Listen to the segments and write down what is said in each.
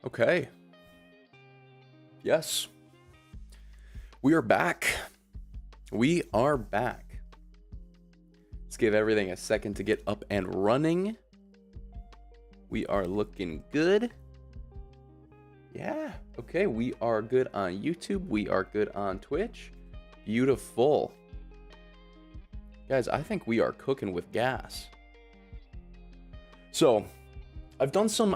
Okay. Yes. We are back. We are back. Let's give everything a second to get up and running. We are looking good. Yeah. Okay. We are good on YouTube. We are good on Twitch. Beautiful. Guys, I think we are cooking with gas. So, I've done some,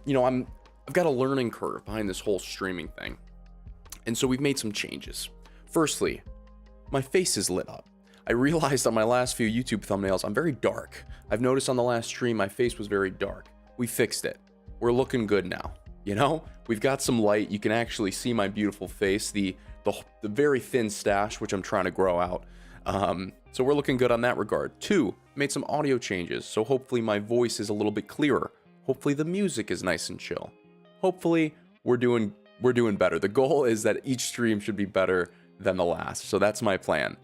you know, I've got a learning curve behind this whole streaming thing. And so we've made some changes. Firstly, my face is lit up. I realized on my last few YouTube thumbnails, I'm very dark. I've noticed on the last stream, my face was very dark. We fixed it. We're looking good now. You know, we've got some light. You can actually see my beautiful face, the very thin stash, which I'm trying to grow out. So we're looking good on that regard. 2, made some audio changes. So hopefully my voice is a little bit clearer. Hopefully the music is nice and chill. Hopefully we're doing better. The goal is that each stream should be better than the last. So that's my plan.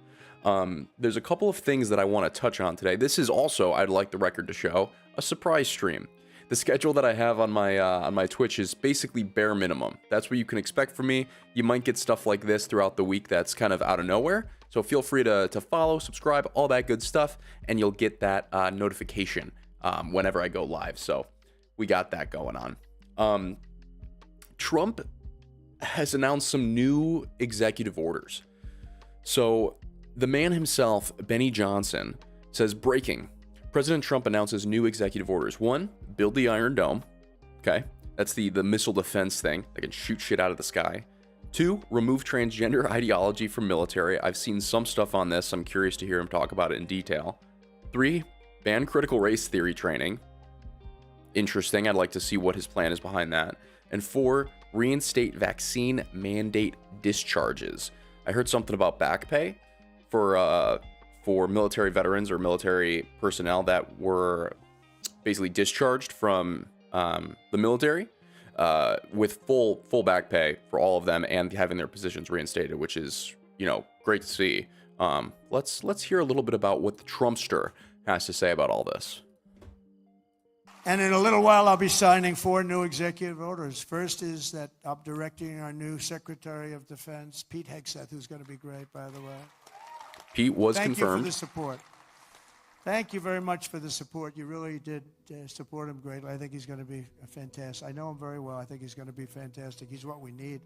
There's a couple of things that I want to touch on today. This is also, I'd like the record to show, a surprise stream. The schedule that I have on my Twitch is basically bare minimum. That's what you can expect from me. You might get stuff like this throughout the week that's kind of out of nowhere. So feel free to follow, subscribe, all that good stuff, and you'll get that notification whenever I go live. So we got that going on. Trump has announced some new executive orders. So the man himself, Benny Johnson, says, breaking. President Trump announces new executive orders. 1, build the Iron Dome. Okay, that's the missile defense thing that can shoot shit out of the sky. 2, remove transgender ideology from military. I've seen some stuff on this. I'm curious to hear him talk about it in detail. 3, ban critical race theory training. Interesting. I'd like to see what his plan is behind that. And 4, reinstate vaccine mandate discharges. I heard something about back pay for military veterans or military personnel that were basically discharged from the military with full back pay for all of them and having their positions reinstated, which is, you know, great to see. Let's hear a little bit about what the Trumpster has to say about all this. And in a little while, I'll be signing 4 new executive orders. First is that I'm directing our new Secretary of Defense, Pete Hegseth, who's going to be great, by the way. Pete was confirmed. Thank you for the support. Thank you very much for the support. You really did support him greatly. I think he's going to be fantastic. I know him very well. I think he's going to be fantastic. He's what we need.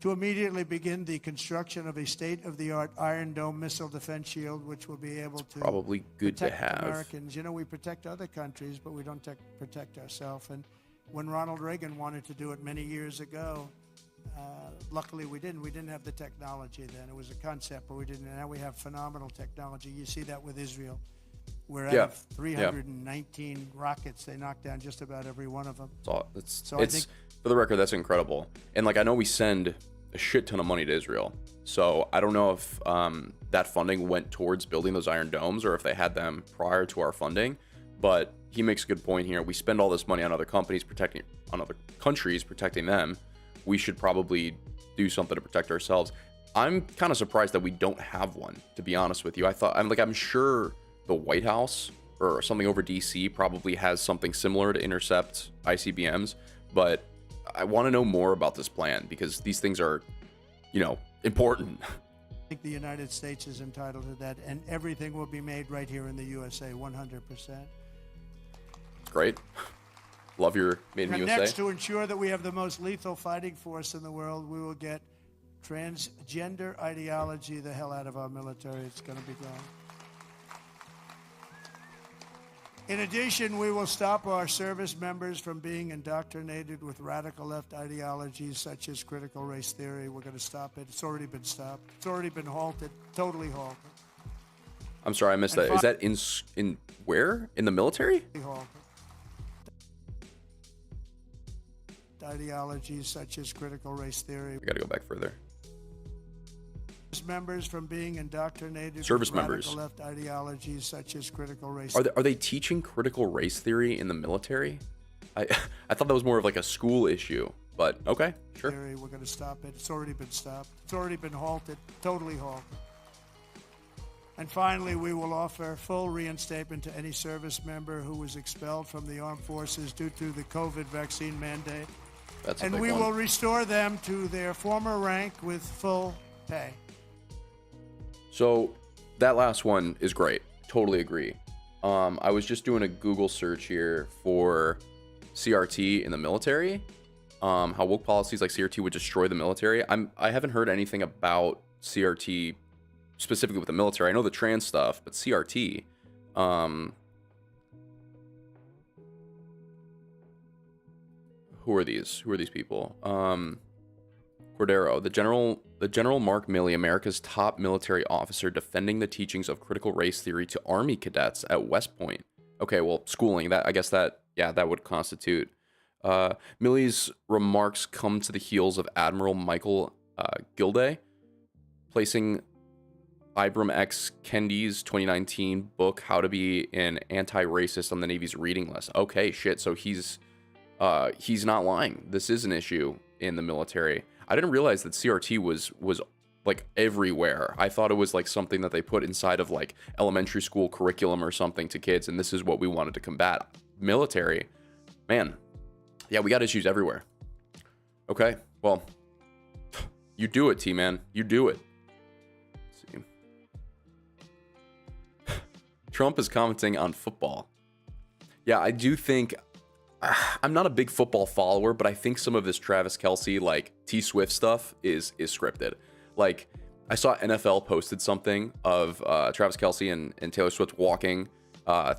To immediately begin the construction of a state-of-the-art Iron Dome missile defense shield, which will be able to probably good to have. Americans. You know, we protect other countries, but we don't protect ourselves. And when Ronald Reagan wanted to do it many years ago, luckily we didn't. We didn't have the technology then. It was a concept, but we didn't. And now we have phenomenal technology. You see that with Israel. We're out of 319 rockets. They knocked down just about every one of them. So I think, for the record, that's incredible. And like, I know we send a shit ton of money to Israel. So I don't know if that funding went towards building those Iron Domes or if they had them prior to our funding. But he makes a good point here. We spend all this money on other countries protecting them. We should probably do something to protect ourselves. I'm kind of surprised that we don't have one, to be honest with you. I'm sure the White House or something over DC probably has something similar to intercept ICBMs, but I want to know more about this plan because these things are, you know, important. I think the United States is entitled to that, and everything will be made right here in the USA, 100%. Great. Love your made in USA. Next, to ensure that we have the most lethal fighting force in the world, we will get transgender ideology the hell out of our military. It's going to be gone. In addition, we will stop our service members from being indoctrinated with radical left ideologies such as critical race theory. We're going to stop it. It's already been stopped. It's already been halted, totally halted. I'm sorry, I missed that. Is that in where? In the military? Halted. Ideologies such as critical race theory. We got to go back further. Members from being indoctrinated service with members radical left ideologies such as critical race. Are they teaching critical race theory in the military? I thought that was more of like a school issue, but okay, sure. We're going to stop it. It's already been stopped. It's already been halted, totally halted. And finally, we will offer full reinstatement to any service member who was expelled from the armed forces due to the COVID vaccine mandate. That's a And big we one. will restore them to their former rank with full pay. So that last one is great. Totally agree. I was just doing a Google search here for CRT in the military. How woke policies like CRT would destroy the military. I haven't heard anything about CRT specifically with the military. I know the trans stuff, but CRT. Who are these? Who are these people? Cordero, the General Mark Milley, America's top military officer, defending the teachings of critical race theory to Army cadets at West Point. Okay, well, schooling. That I guess that would constitute. Milley's remarks come to the heels of Admiral Michael Gilday placing Ibram X. Kendi's 2019 book "How to Be an Anti-Racist" on the Navy's reading list. Okay, shit. So he's not lying. This is an issue in the military. I didn't realize that CRT was like everywhere. I thought it was like something that they put inside of like elementary school curriculum or something to kids, and this is what we wanted to combat. Military, man, yeah, we got issues everywhere. Okay, well, you do it, T-Man. You do it. Let's see. Trump is commenting on football. Yeah, I do think... I'm not a big football follower, but I think some of this Travis Kelce, like T Swift stuff is scripted. Like I saw NFL posted something of Travis Kelce and Taylor Swift walking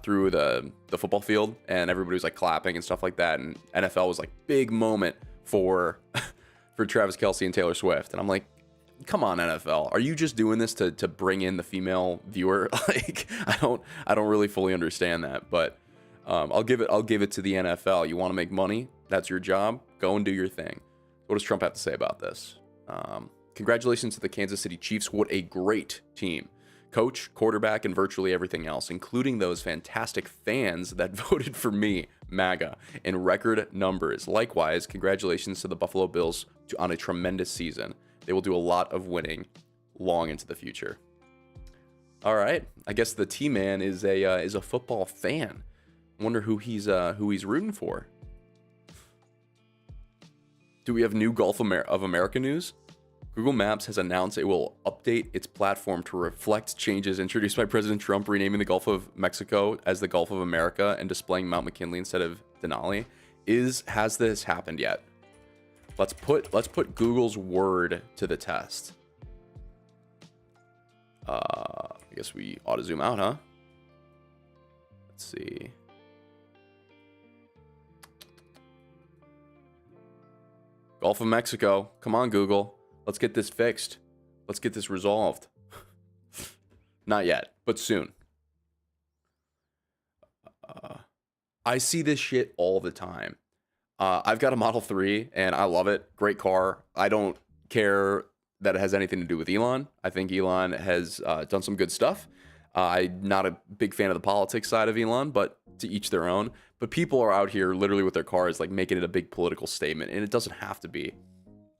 through the football field, and everybody was like clapping and stuff like that. And NFL was like big moment for Travis Kelce and Taylor Swift. And I'm like, come on, NFL, are you just doing this to bring in the female viewer? Like I don't really fully understand that, but. I'll give it to the NFL. You want to make money? That's your job. Go and do your thing. What does Trump have to say about this? Congratulations to the Kansas City Chiefs. What a great team. Coach, quarterback, and virtually everything else, including those fantastic fans that voted for me, MAGA, in record numbers. Likewise, congratulations to the Buffalo Bills on a tremendous season. They will do a lot of winning long into the future. All right. I guess the T-Man is a football fan. Wonder who he's rooting for. Do we have new Gulf of America news? Google Maps has announced it will update its platform to reflect changes introduced by President Trump, renaming the Gulf of Mexico as the Gulf of America and displaying Mount McKinley instead of Denali. Has this happened yet? Let's put Google's word to the test. I guess we ought to zoom out, huh? Let's see. Gulf of Mexico. Come on, Google. Let's get this fixed. Let's get this resolved. Not yet, but soon. I see this shit all the time. I've got a Model 3, and I love it. Great car. I don't care that it has anything to do with Elon. I think Elon has done some good stuff. I'm not a big fan of the politics side of Elon, but to each their own. But people are out here literally with their cars, like making it a big political statement, and it doesn't have to be.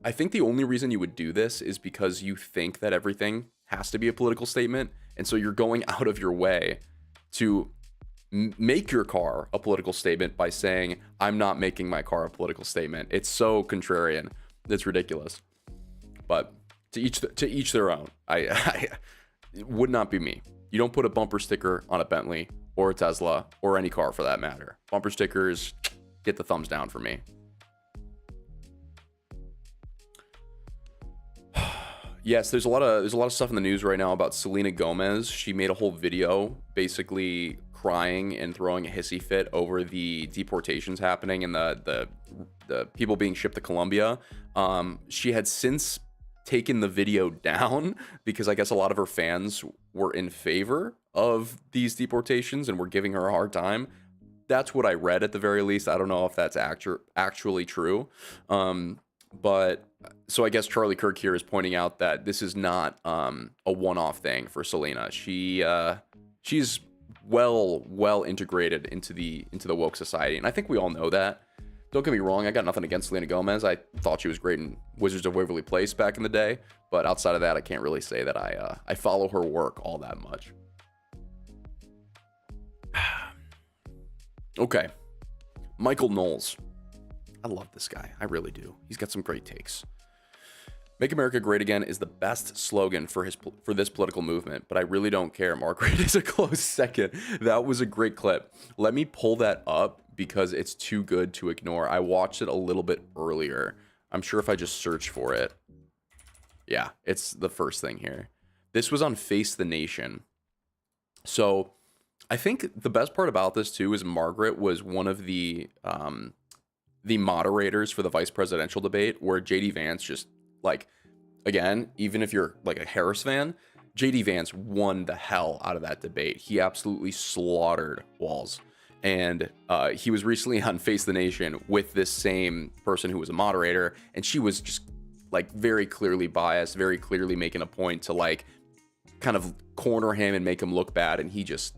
I think the only reason you would do this is because you think that everything has to be a political statement, and so you're going out of your way to make your car a political statement by saying, I'm not making my car a political statement. It's so contrarian. It's ridiculous. But to each their own. It would not be me. You don't put a bumper sticker on a Bentley or a Tesla or any car for that matter. Bumper stickers, get the thumbs down for me. Yes, there's a lot of stuff in the news right now about Selena Gomez. She made a whole video basically crying and throwing a hissy fit over the deportations happening and the people being shipped to Colombia. She had since taken the video down because I guess a lot of her fans were in favor of these deportations and were giving her a hard time. That's what I read at the very least. I don't know if that's actually true. But so I guess Charlie Kirk here is pointing out that this is not a one-off thing for Selena. She's well integrated into the woke society, and I think we all know that. Don't get me wrong, I got nothing against Selena Gomez. I thought she was great in Wizards of Waverly Place back in the day, but outside of that, I can't really say that I follow her work all that much. Okay, Michael Knowles. I love this guy. I really do. He's got some great takes. Make America Great Again is the best slogan for this political movement, but I really don't care. Margaret is a close second. That was a great clip. Let me pull that up because it's too good to ignore. I watched it a little bit earlier. I'm sure if I just search for it. Yeah, it's the first thing here. This was on Face the Nation. So I think the best part about this too is Margaret was one of the moderators for the vice presidential debate, where JD Vance just, like, again, even if you're like a Harris fan, JD Vance won the hell out of that debate. He absolutely slaughtered Walz. And he was recently on Face the Nation with this same person who was a moderator, and she was just like very clearly biased, very clearly making a point to like kind of corner him and make him look bad, and he just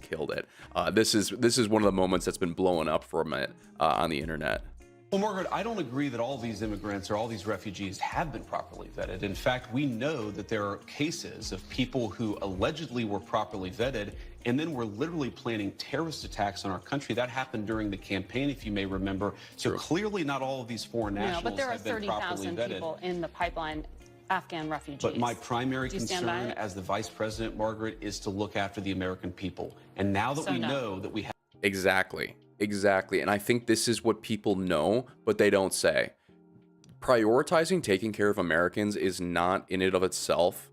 killed it. This is one of the moments that's been blowing up for a minute on the internet. Well, Margaret, I don't agree that all these immigrants or all these refugees have been properly vetted. In fact, we know that there are cases of people who allegedly were properly vetted and then were literally planning terrorist attacks on our country. That happened during the campaign, if you may remember. So clearly not all of these foreign nationals have been properly vetted. But there are 30,000 people in the pipeline, Afghan refugees. But my primary concern as the vice president, Margaret, is to look after the American people. And now that we know that we have... Exactly. And I think this is what people know, but they don't say. Prioritizing taking care of Americans is not in and of itself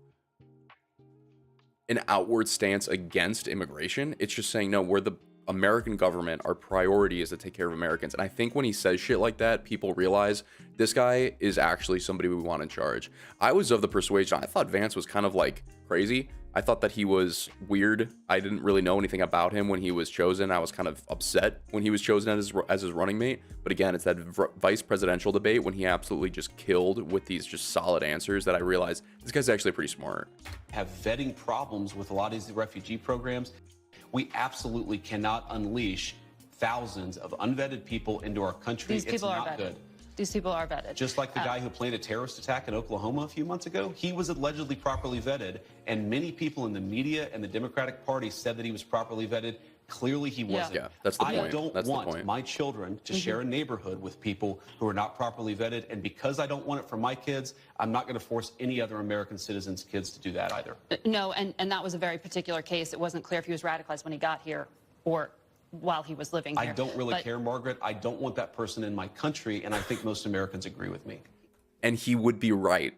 an outward stance against immigration. It's just saying, no, we're the American government. Our priority is to take care of Americans. And I think when he says shit like that, people realize this guy is actually somebody we want in charge. I was of the persuasion, I thought Vance was kind of like crazy. I thought that he was weird. I didn't really know anything about him when he was chosen. I was kind of upset when he was chosen as his running mate. But again, it's that vice presidential debate when he absolutely just killed with these just solid answers that I realized this guy's actually pretty smart. Have vetting problems with a lot of these refugee programs. We absolutely cannot unleash thousands of unvetted people into our country. These people it's are not vetted. Good. These people are vetted. Just like the guy who planned a terrorist attack in Oklahoma a few months ago, he was allegedly properly vetted, and many people in the media and the Democratic Party said that he was properly vetted. Clearly he wasn't. Yeah, that's the point. I don't want my children to share a neighborhood with people who are not properly vetted, and because I don't want it for my kids, I'm not going to force any other American citizens' kids to do that either. No, and that was a very particular case. It wasn't clear if he was radicalized when he got here or while he was living here. I don't really care, Margaret. I don't want that person in my country, and I think most Americans agree with me. And he would be right.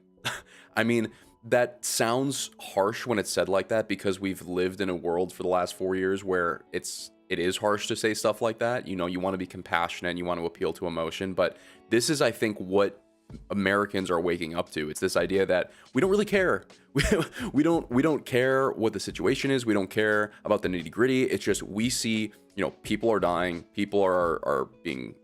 I mean, that sounds harsh when it's said like that because we've lived in a world for the last 4 years where it is harsh to say stuff like that. You know, you want to be compassionate, you want to appeal to emotion, but this is, I think, what Americans are waking up to. It's this idea that we don't really care. We don't care what the situation is. We don't care about the nitty gritty. It's just we see, you know, people are dying. People are being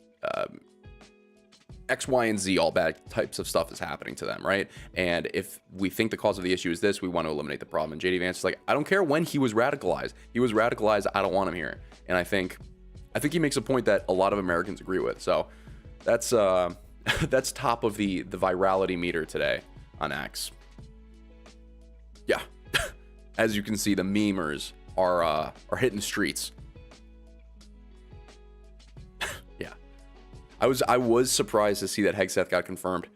X, Y, and Z, all bad types of stuff is happening to them, right? And if we think the cause of the issue is this, we want to eliminate the problem. And JD Vance is like, I don't care when he was radicalized. He was radicalized. I don't want him here. And I think he makes a point that a lot of Americans agree with. So that's that's top of the virality meter today on X. Yeah, as you can see, the memers are hitting the streets. Yeah, I was surprised to see that Hegseth got confirmed.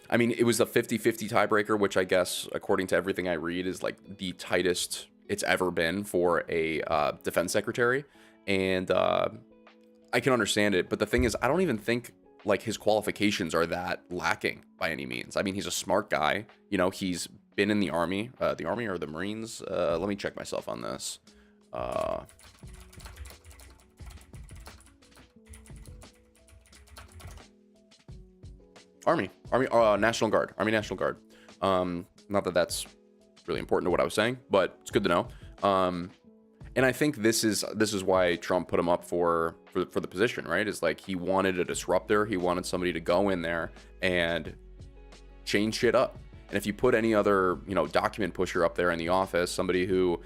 I mean, it was a 50-50 tiebreaker, which I guess, according to everything I read, is like the tightest it's ever been for a defense secretary, and I can understand it. But the thing is, I don't even think like his qualifications are that lacking by any means. I mean, he's a smart guy. You know, he's been in the Army or the Marines. Let me check myself on this. Army, National Guard, Army National Guard. Not that that's really important to what I was saying, but it's good to know. And I think this is why Trump put him up for the position, right? Is like he wanted a disruptor. He wanted somebody to go in there and change shit up. And if you put any other, you know, document pusher up there in the office, somebody who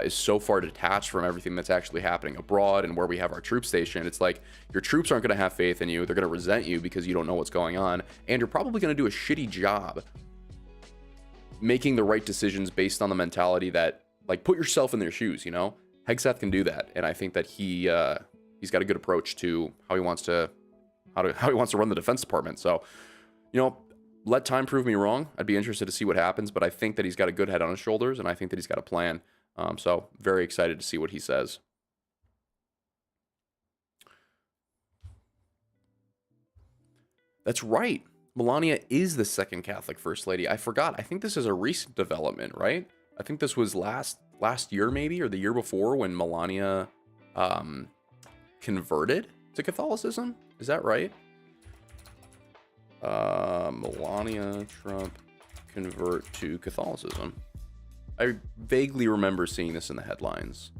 is so far detached from everything that's actually happening abroad and where we have our troops stationed, it's like your troops aren't going to have faith in you. They're going to resent you because you don't know what's going on. And you're probably going to do a shitty job making the right decisions based on the mentality that, like, put yourself in their shoes, you know? Hegseth can do that, and I think that he's got a good approach to how he wants to how he wants to run the Defense Department. So, you know, let time prove me wrong. I'd be interested to see what happens, but I think that he's got a good head on his shoulders, and I think that he's got a plan. So very excited to see what he says. That's right. Melania is the second Catholic First Lady. I forgot. I think this is a recent development, right? I think this was last year maybe, or the year before, when Melania converted to Catholicism. Is that right? Melania Trump convert to Catholicism. I vaguely remember seeing this in the headlines.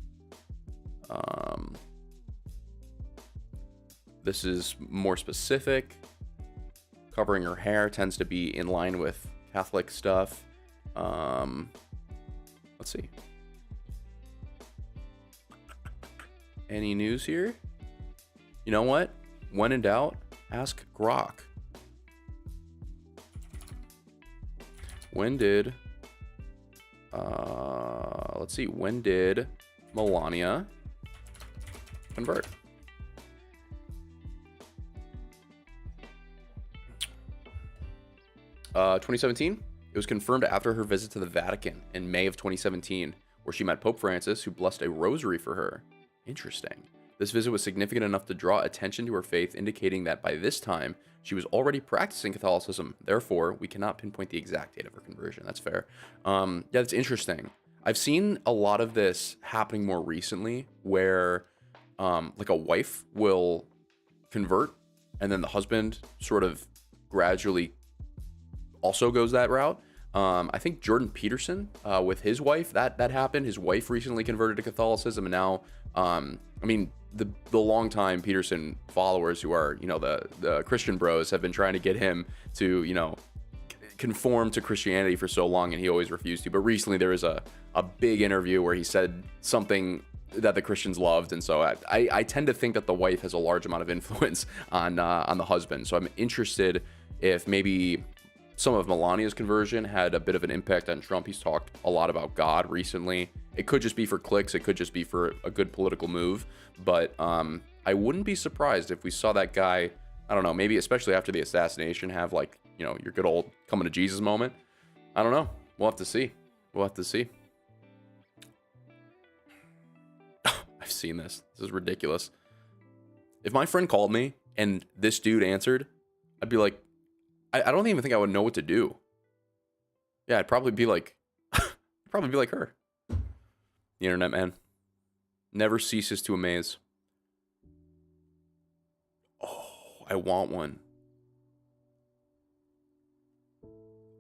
This is more specific. Covering her hair tends to be in line with Catholic stuff. Let's see. Any news here? You know what? When in doubt, ask Grok. When did... let's see. When did Melania convert? Uh, 2017. It was confirmed after her visit to the Vatican in May of 2017, where she met Pope Francis, who blessed a rosary for her. Interesting. This visit was significant enough to draw attention to her faith, indicating that by this time, she was already practicing Catholicism. Therefore, we cannot pinpoint the exact date of her conversion. That's fair. Yeah, that's interesting. I've seen a lot of this happening more recently, where like a wife will convert, and then the husband sort of gradually also goes that route. I think Jordan Peterson with his wife, that happened. His wife recently converted to Catholicism, and now I mean, the longtime Peterson followers, who are, you know, the Christian bros, have been trying to get him to, you know, conform to Christianity for so long, and he always refused to. But recently there was a big interview where he said something that the Christians loved, and so I tend to think that the wife has a large amount of influence on the husband. So I'm interested if maybe some of Melania's conversion had a bit of an impact on Trump. He's talked a lot about God recently. It could just be for clicks. It could just be for a good political move. But I wouldn't be surprised if we saw that guy, I don't know, maybe especially after the assassination, have, like, you know, your good old coming to Jesus moment. I don't know. We'll have to see. We'll have to see. I've seen this. This is ridiculous. If my friend called me and this dude answered, I'd be like, I don't even think I would know what to do. Yeah, I'd probably be like, her. The internet, man, never ceases to amaze. Oh, I want one.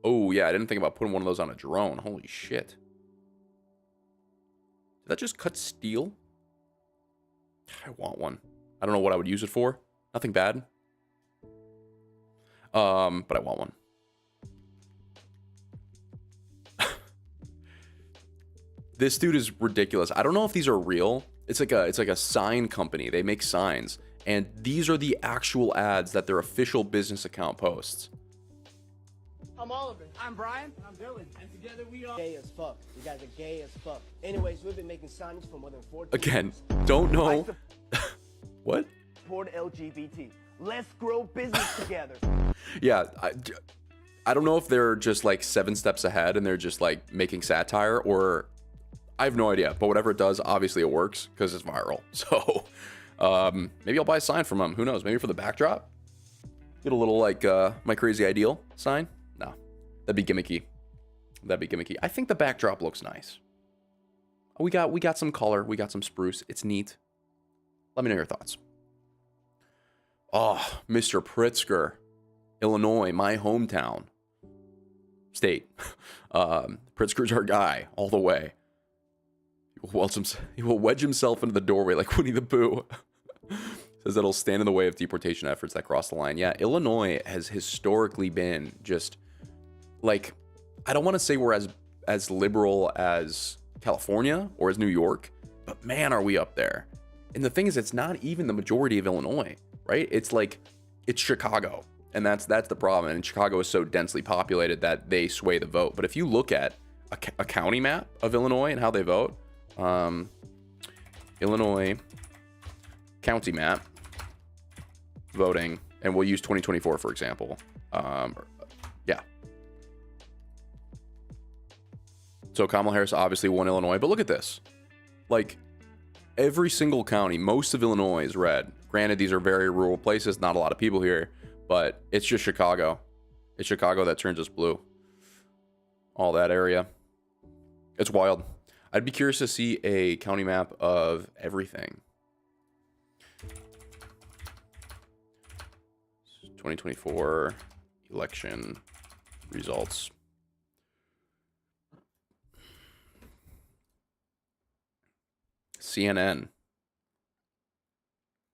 Oh, yeah, I didn't think about putting one of those on a drone. Holy shit. Did that just cut steel? I want one. I don't know what I would use it for. Nothing bad. But I want one. This dude is ridiculous. I don't know if these are real. It's like a sign company. They make signs, and these are the actual ads that their official business account posts. I'm Oliver. I'm Brian. I'm Dylan. And together we are gay as fuck. You guys are gay as fuck. Anyways, we've been making signage for more than 14 Again, years. don't know. What? Support LGBT. Let's grow business together. Yeah, I don't know if they're just like 7 steps ahead and they're just like making satire, or I have no idea. But whatever it does, obviously it works because it's viral. So maybe I'll buy a sign from them. Who knows? Maybe for the backdrop. Get a little like My Crazy Ideal sign. No, that'd be gimmicky. That'd be gimmicky. I think the backdrop looks nice. We got some color. We got some spruce. It's neat. Let me know your thoughts. Oh, Mr. Pritzker, Illinois, my hometown state. Pritzker's our guy all the way. He will wedge himself into the doorway like Winnie the Pooh. Says that he'll stand in the way of deportation efforts that cross the line. Yeah, Illinois has historically been just like, I don't want to say we're as liberal as California or as New York, but man, are we up there. And the thing is, it's not even the majority of Illinois, right? It's like, it's Chicago. And that's the problem. And Chicago is so densely populated that they sway the vote. But if you look at a county map of Illinois and how they vote, Illinois county map voting And we'll use 2024, for example. Yeah. So Kamala Harris obviously won Illinois, but look at this. Like, every single county, most of Illinois is red. Granted, these are very rural places, not a lot of people here, but it's just Chicago. It's Chicago that turns us blue. All that area. It's wild. I'd be curious to see a county map of everything. 2024 election results. CNN.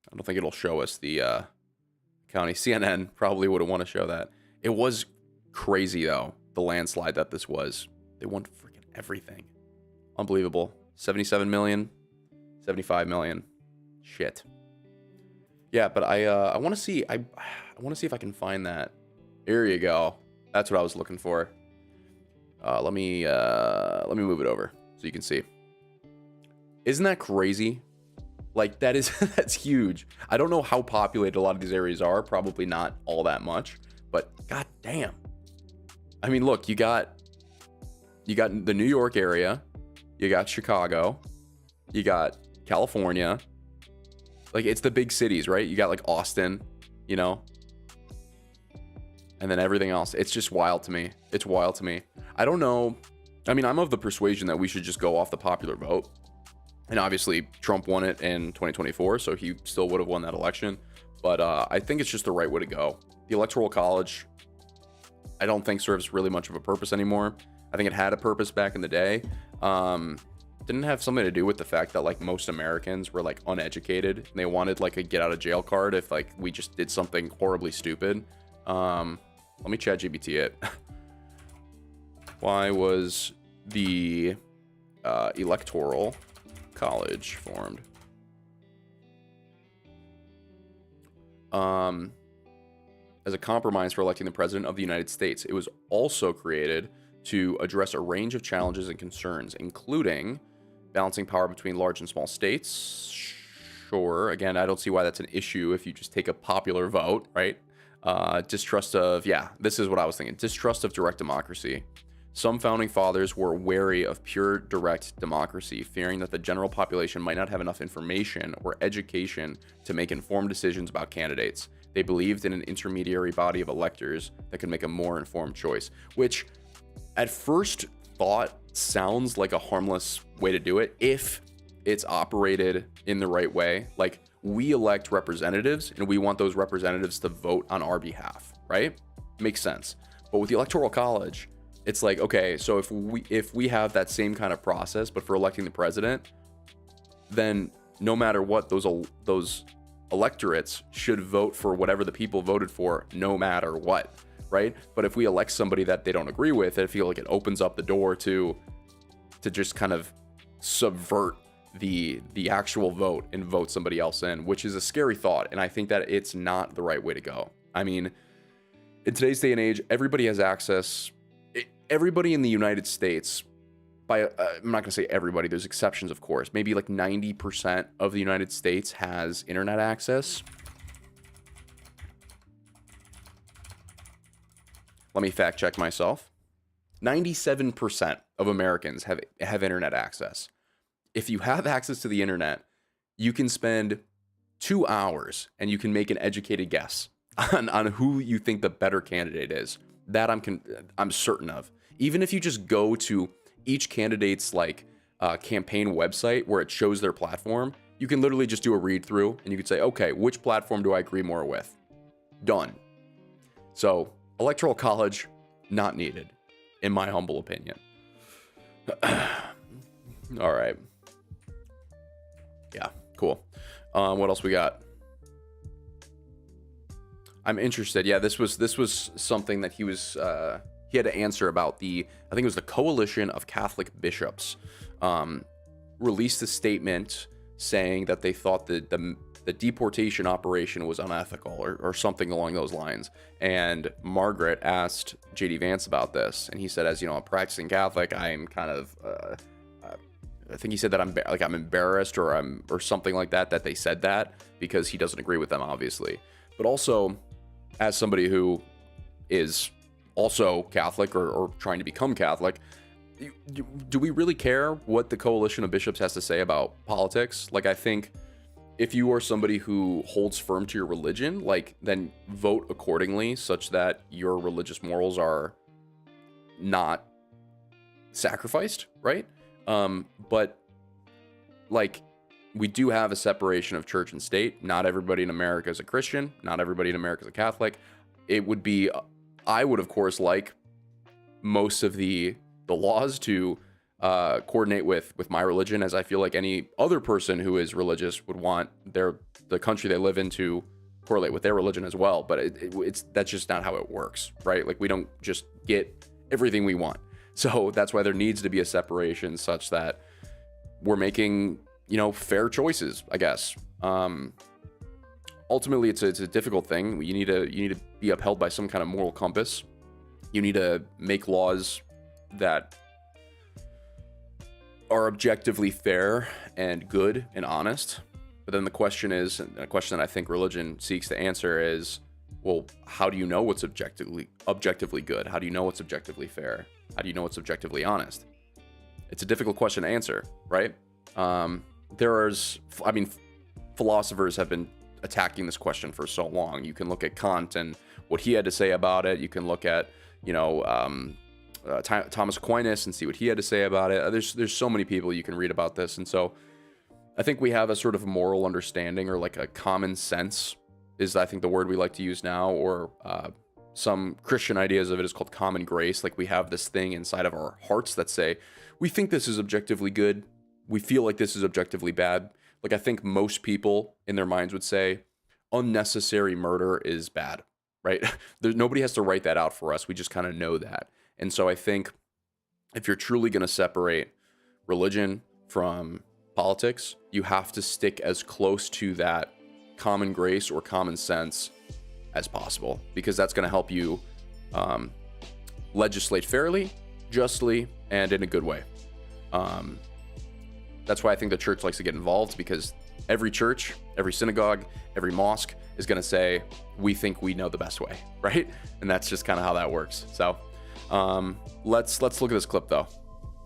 I don't think it'll show us the county. CNN probably wouldn't want to show that. It was crazy, though, the landslide that this was. They won freaking everything. Unbelievable. 77 million, 75 million. Shit. Yeah, but I want to see. I want to see if I can find that. Here you go. That's what I was looking for. Let me move it over so you can see. Isn't that crazy? Like, that is that's huge. I don't know how populated a lot of these areas are. Probably not all that much, but god damn. I mean, look, you got the New York area, you got Chicago, you got California. Like, it's the big cities, right? You got like Austin, you know, and then everything else. It's just wild to me. It's wild to me. I don't know. I mean, I'm of the persuasion that we should just go off the popular vote. And obviously, Trump won it in 2024, so he still would have won that election. But I think it's just the right way to go. The Electoral College, I don't think serves really much of a purpose anymore. I think it had a purpose back in the day. Didn't have something to do with the fact that like most Americans were like uneducated and they wanted like a get out of jail card if like we just did something horribly stupid. Let me ChatGPT it. Why was the Electoral College formed? As a compromise for electing the president of the United States. It was also created to address a range of challenges and concerns, including balancing power between large and small states. Sure, again, I don't see why that's an issue if you just take a popular vote, right? Distrust of, yeah, this is what I was thinking. Distrust of direct democracy. Some founding fathers were wary of pure direct democracy, fearing that the general population might not have enough information or education to make informed decisions about candidates. They believed in an intermediary body of electors that could make a more informed choice, which at first thought sounds like a harmless way to do it if it's operated in the right way. Like, we elect representatives and we want those representatives to vote on our behalf, right? Makes sense. But with the Electoral College, it's like, okay, so if we have that same kind of process, but for electing the president, then no matter what, those electorates should vote for whatever the people voted for, no matter what, right? But if we elect somebody that they don't agree with, I feel like it opens up the door to just kind of subvert the actual vote and vote somebody else in, which is a scary thought. And I think that it's not the right way to go. I mean, in today's day and age, everybody has access. Everybody in the United States, I'm not going to say everybody, there's exceptions, of course. Maybe like 90% of the United States has internet access. Let me fact check myself. 97% of Americans have internet access. If you have access to the internet, you can spend 2 hours and you can make an educated guess on who you think the better candidate is. That I'm certain of. Even if you just go to each candidate's like campaign website where it shows their platform, you can literally just do a read through and you could say, okay, which platform do I agree more with? Done. So Electoral College, not needed, in my humble opinion. All right. Yeah, cool. What else we got? I'm interested. Yeah, this was something that he had to answer about. I think it was the Coalition of Catholic Bishops released a statement saying that they thought that the deportation operation was unethical or something along those lines. And Margaret asked JD Vance about this, and he said, as you know, a practicing Catholic, I'm kind of I think he said that I'm embarrassed or something like that they said that, because he doesn't agree with them, obviously. But also, as somebody who is also Catholic or trying to become Catholic, do we really care what the coalition of bishops has to say about politics? Like, I think if you are somebody who holds firm to your religion, like, then vote accordingly such that your religious morals are not sacrificed, right? But like, we do have a separation of church and state. Not everybody in America is a Christian. Not everybody in America is a Catholic. It would be, I would of course like most of the laws to coordinate with my religion, as I feel like any other person who is religious would want the country they live in to correlate with their religion as well. But it's that's just not how it works, right? Like, we don't just get everything we want. So that's why there needs to be a separation such that we're making, you know, fair choices, I guess. Ultimately, it's a difficult thing. You need to be upheld by some kind of moral compass. You need to make laws that are objectively fair and good and honest. But then the question is, and a question that I think religion seeks to answer is, well, how do you know what's objectively good? How do you know what's objectively fair? How do you know what's objectively honest? It's a difficult question to answer, right? Philosophers have been attacking this question for so long. You can look at Kant and what he had to say about it. You can look at, Thomas Aquinas and see what he had to say about it. There's so many people you can read about this. And so I think we have a sort of moral understanding, or like a common sense is, I think, the word we like to use now, or some Christian ideas of it is called common grace. Like, we have this thing inside of our hearts that say, we think this is objectively good. We feel like this is objectively bad. Like, I think most people in their minds would say unnecessary murder is bad, right? Nobody has to write that out for us. We just kind of know that. And so I think if you're truly going to separate religion from politics, you have to stick as close to that common grace or common sense as possible, because that's going to help you legislate fairly, justly, and in a good way. That's why I think the church likes to get involved, because every church, every synagogue, every mosque is going to say, we think we know the best way, right? And that's just kind of how that works. So let's look at this clip, though.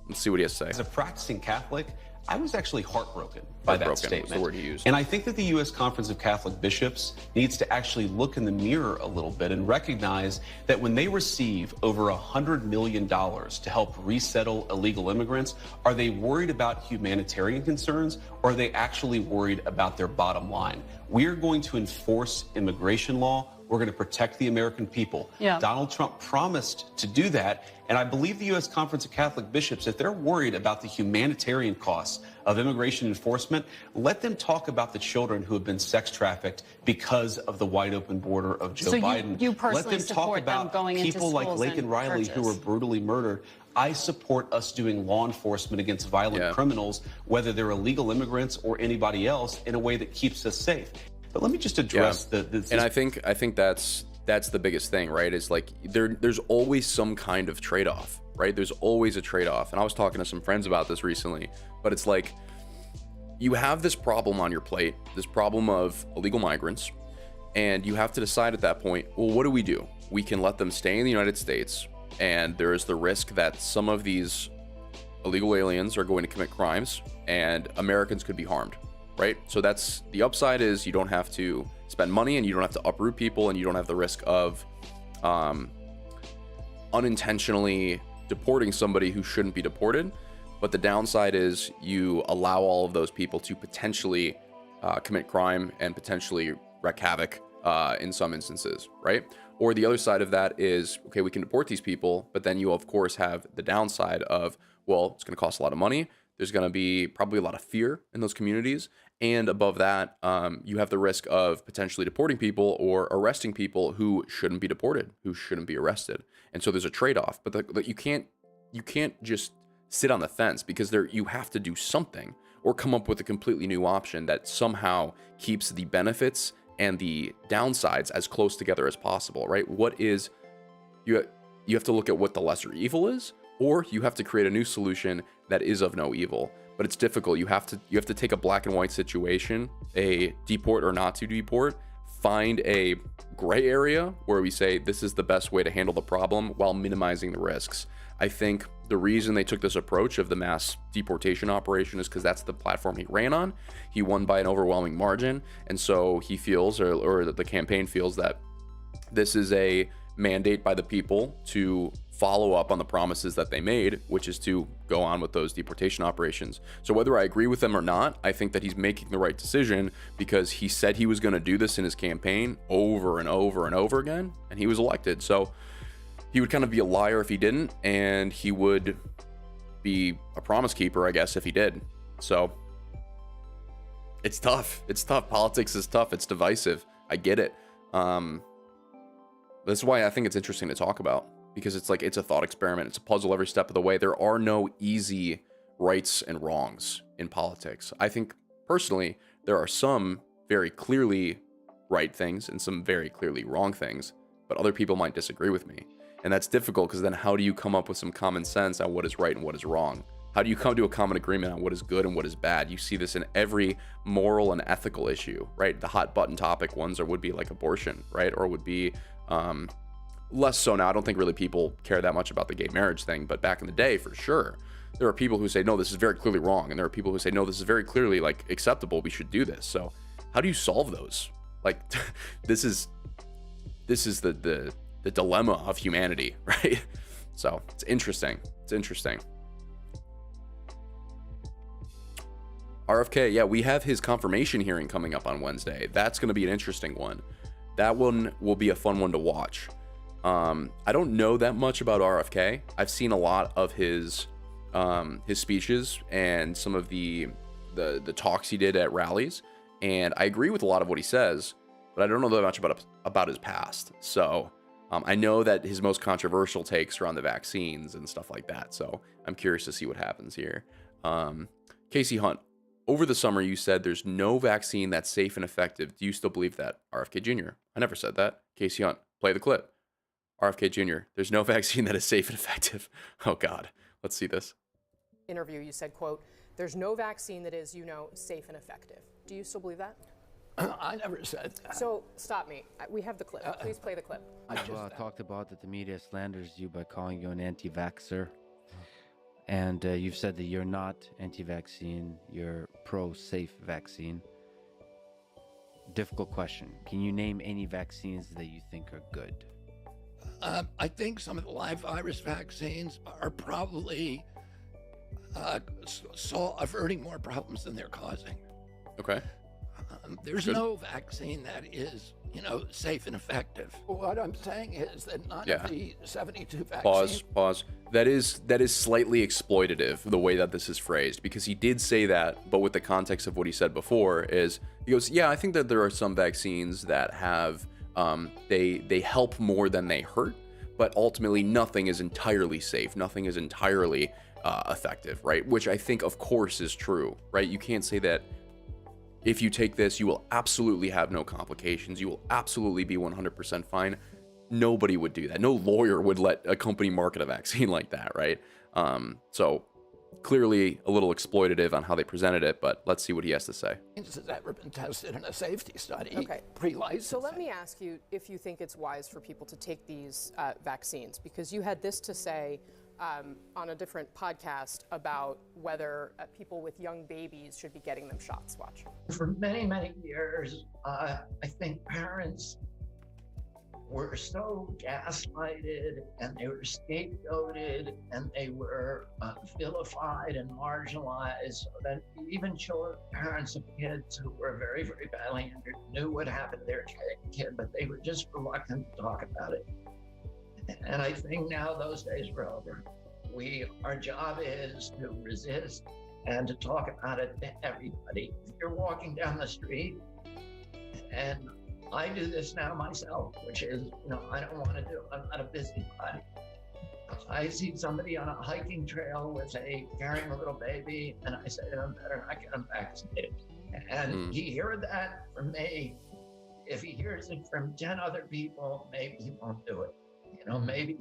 Let's see what he has to say. As a practicing Catholic, I was actually heartbroken by that statement. Was the word he used. And I think that the U.S. Conference of Catholic Bishops needs to actually look in the mirror a little bit and recognize that when they receive over $100 million to help resettle illegal immigrants, are they worried about humanitarian concerns, or are they actually worried about their bottom line? We're going to enforce immigration law. We're going to protect the American people. Yeah. Donald Trump promised to do that. And I believe the U.S. Conference of Catholic Bishops, if they're worried about the humanitarian costs of immigration enforcement, let them talk about the children who have been sex trafficked because of the wide open border of Joe Biden. You personally let them talk support them about going into people like schools Laken and Riley churches. who were brutally murdered. I support us doing law enforcement against violent criminals, whether they're illegal immigrants or anybody else, in a way that keeps us safe. But let me just address and I think that's the biggest thing, right? Is like there's always some kind of trade-off, right? There's always a trade-off. And I was talking to some friends about this recently, but it's like, you have this problem on your plate, this problem of illegal migrants, and you have to decide at that point, well, what do? We can let them stay in the United States, and there is the risk that some of these illegal aliens are going to commit crimes and Americans could be harmed. Right? So that's the upside, is you don't have to spend money, and you don't have to uproot people, and you don't have the risk of unintentionally deporting somebody who shouldn't be deported. But the downside is you allow all of those people to potentially commit crime and potentially wreak havoc in some instances, right? Or the other side of that is, okay, we can deport these people, but then you of course have the downside of, well, it's going to cost a lot of money. There's going to be probably a lot of fear in those communities. And above that, you have the risk of potentially deporting people or arresting people who shouldn't be deported, who shouldn't be arrested. And so there's a trade-off. But you can't just sit on the fence, because you have to do something, or come up with a completely new option that somehow keeps the benefits and the downsides as close together as possible, right? You have to look at what the lesser evil is, or you have to create a new solution that is of no evil. But it's difficult. You have to take a black and white situation, a deport or not to deport, find a gray area where we say this is the best way to handle the problem while minimizing the risks. I think the reason they took this approach of the mass deportation operation is because that's the platform he ran on. He won by an overwhelming margin, and so he feels, or the campaign feels, that this is a mandate by the people to follow up on the promises that they made, which is to go on with those deportation operations. So whether I agree with them or not, I think that he's making the right decision, because he said he was going to do this in his campaign over and over and over again, and he was elected. So he would kind of be a liar if he didn't, and he would be a promise keeper, I guess, if he did. So it's tough. It's tough. Politics is tough. It's divisive. I get it. That's why I think it's interesting to talk about, because it's like, it's a thought experiment. It's a puzzle every step of the way. There are no easy rights and wrongs in politics. I think personally, there are some very clearly right things and some very clearly wrong things, but other people might disagree with me. And that's difficult, because then how do you come up with some common sense on what is right and what is wrong? How do you come to a common agreement on what is good and what is bad? You see this in every moral and ethical issue, right? The hot button topic ones would be like abortion, right? Or would be less so now. I don't think really people care that much about the gay marriage thing, but back in the day, for sure, there are people who say, no, this is very clearly wrong. And there are people who say, no, this is very clearly like acceptable. We should do this. So how do you solve those? Like, this is the dilemma of humanity, right? So it's interesting. It's interesting. RFK, yeah, we have his confirmation hearing coming up on Wednesday. That's going to be an interesting one. That one will be a fun one to watch. I don't know that much about RFK. I've seen a lot of his speeches and some of the talks he did at rallies, and I agree with a lot of what he says, but I don't know that much about his past. So I know that his most controversial takes are on the vaccines and stuff like that. So I'm curious to see what happens here. Casey Hunt, over the summer, you said there's no vaccine that's safe and effective. Do you still believe that? RFK Jr., I never said that. Casey Hunt, play the clip. RFK Jr., there's no vaccine that is safe and effective. Oh, God. Let's see this. Interview, you said, quote, there's no vaccine that is, safe and effective. Do you still believe that? I never said that. So stop me. We have the clip. Please play the clip. I talked about that the media slanders you by calling you an anti-vaxxer. And you've said that you're not anti-vaccine, you're pro-safe vaccine. Difficult question. Can you name any vaccines that you think are good? I think some of the live virus vaccines are probably averting more problems than they're causing. Okay. There's no vaccine that is, safe and effective. What I'm saying is that none of the 72 vaccines... Pause. That is slightly exploitative, the way that this is phrased, because he did say that, but with the context of what he said before is, he goes, yeah, I think that there are some vaccines that have, they help more than they hurt, but ultimately nothing is entirely safe. Nothing is entirely effective, right? Which I think, of course, is true, right? You can't say that if you take this, you will absolutely have no complications. You will absolutely be 100% fine. Nobody would do that. No lawyer would let a company market a vaccine like that, right? So clearly a little exploitative on how they presented it, but let's see what he has to say. This has ever been tested in a safety study, okay. Pre-licensing. So let me ask you if you think it's wise for people to take these vaccines, because you had this to say on a different podcast about whether people with young babies should be getting them shots. Watch. For many, many years, I think parents were so gaslighted and they were scapegoated and they were vilified and marginalized, so that even parents of kids who were very, very badly injured knew what happened to their kid, but they were just reluctant to talk about it. And I think now those days are over. Our job is to resist and to talk about it to everybody. If you're walking down the street, and I do this now myself, which is, I don't want to do, I'm not a busybody. I see somebody on a hiking trail carrying a little baby, and I say to them, better not get them vaccinated. And he heard that from me. If he hears it from 10 other people, maybe he won't do it. Maybe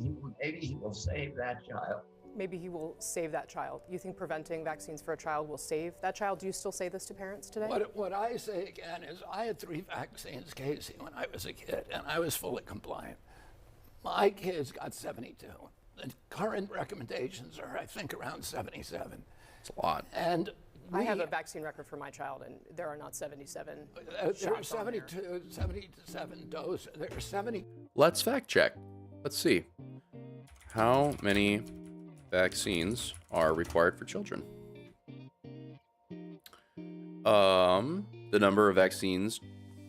he will save that child. maybe he will save that child. You think preventing vaccines for a child will save that child? Do you still say this to parents today? What I say again is I had 3 vaccines, Casey, when I was a kid, and I was fully compliant. My kids got 72. The current recommendations are, I think, around 77. It's a lot. And I have a vaccine record for my child, and there are not 77 there are shots on there. 77 doses. There are 70. Let's fact check. Let's see. How many vaccines are required for children? The number of vaccines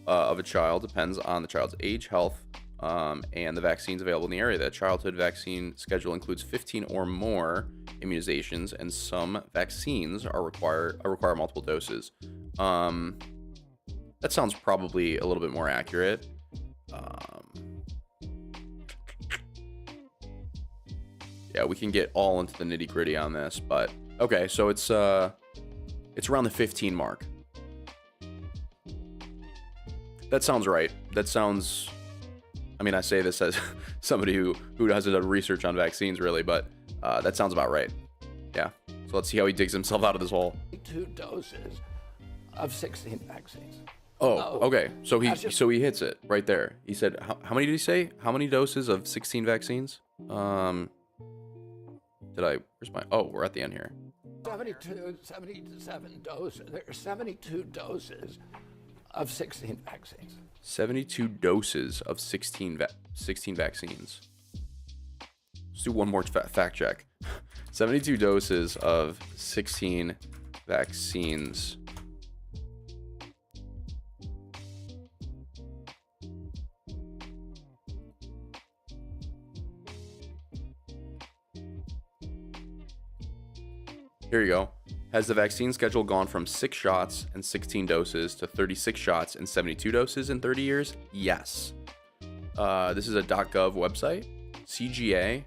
of a child depends on the child's age, health, and the vaccines available in the area. The childhood vaccine schedule includes 15 or more immunizations, and some vaccines require multiple doses. That sounds probably a little bit more accurate. Yeah, we can get all into the nitty-gritty on this, but okay, so it's around the 15 mark. That sounds right. That sounds, I mean, I say this as somebody who hasn't done research on vaccines really, but that sounds about right. Yeah. So let's see how he digs himself out of this hole. 2 doses of 16 vaccines. Oh, okay. So he hits it right there. He said, how many did he say? How many doses of 16 vaccines? We're at the end here. 77 doses. There are 72 doses of 16 vaccines. 72 doses of 16 vaccines. Let's do one more fact check. 72 doses of 16 vaccines. Here you go. Has the vaccine schedule gone from 6 shots and 16 doses to 36 shots and 72 doses in 30 years? Yes. This is a .gov website. CGA.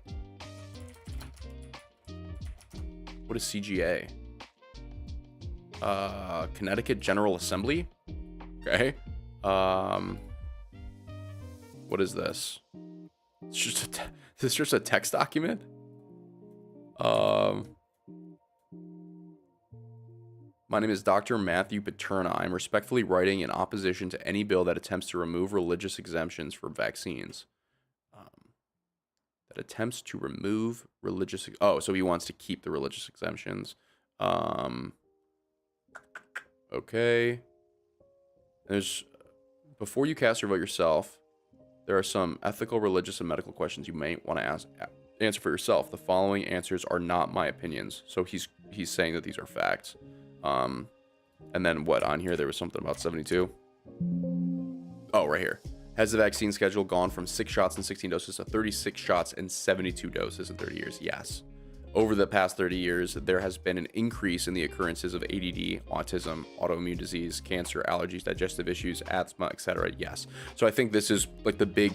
What is CGA? Connecticut General Assembly. Okay. What is this? This is just a text document. My name is Dr. Matthew Paterna. I'm respectfully writing in opposition to any bill that attempts to remove religious exemptions for vaccines. So he wants to keep the religious exemptions. Okay. Before you cast your vote yourself, there are some ethical, religious, and medical questions you may want to answer for yourself. The following answers are not my opinions. So he's saying that these are facts. And then what on here? There was something about 72. Oh, right here. Has the vaccine schedule gone from 6 shots and 16 doses to 36 shots and 72 doses in 30 years? Yes. Over the past 30 years, there has been an increase in the occurrences of ADD, autism, autoimmune disease, cancer, allergies, digestive issues, asthma, etc. Yes. So I think this is like the big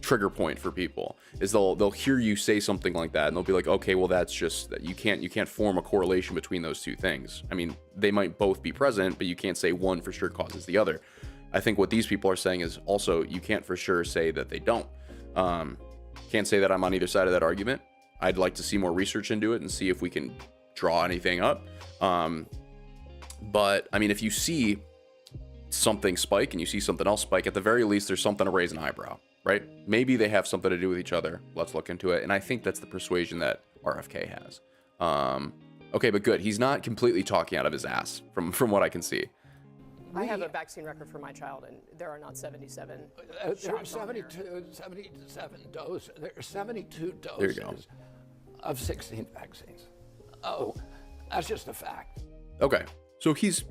trigger point for people is they'll hear you say something like that and they'll be like, okay, well, that's just that you can't form a correlation between those two things. I mean, they might both be present, but you can't say one for sure causes the other. I think what these people are saying is also you can't for sure say that they don't. Can't say that I'm on either side of that argument. I'd like to see more research into it and see if we can draw anything up. But I mean, if you see something spike and you see something else spike, at the very least, there's something to raise an eyebrow, right? Maybe they have something to do with each other. Let's look into it. And I think that's the persuasion that RFK has. Okay, but good. He's not completely talking out of his ass from what I can see. I have a vaccine record for my child, and there are not 77 there are 77 doses. There are 72 There you go. doses of 16 vaccines. Oh, that's just a fact. Okay, so he's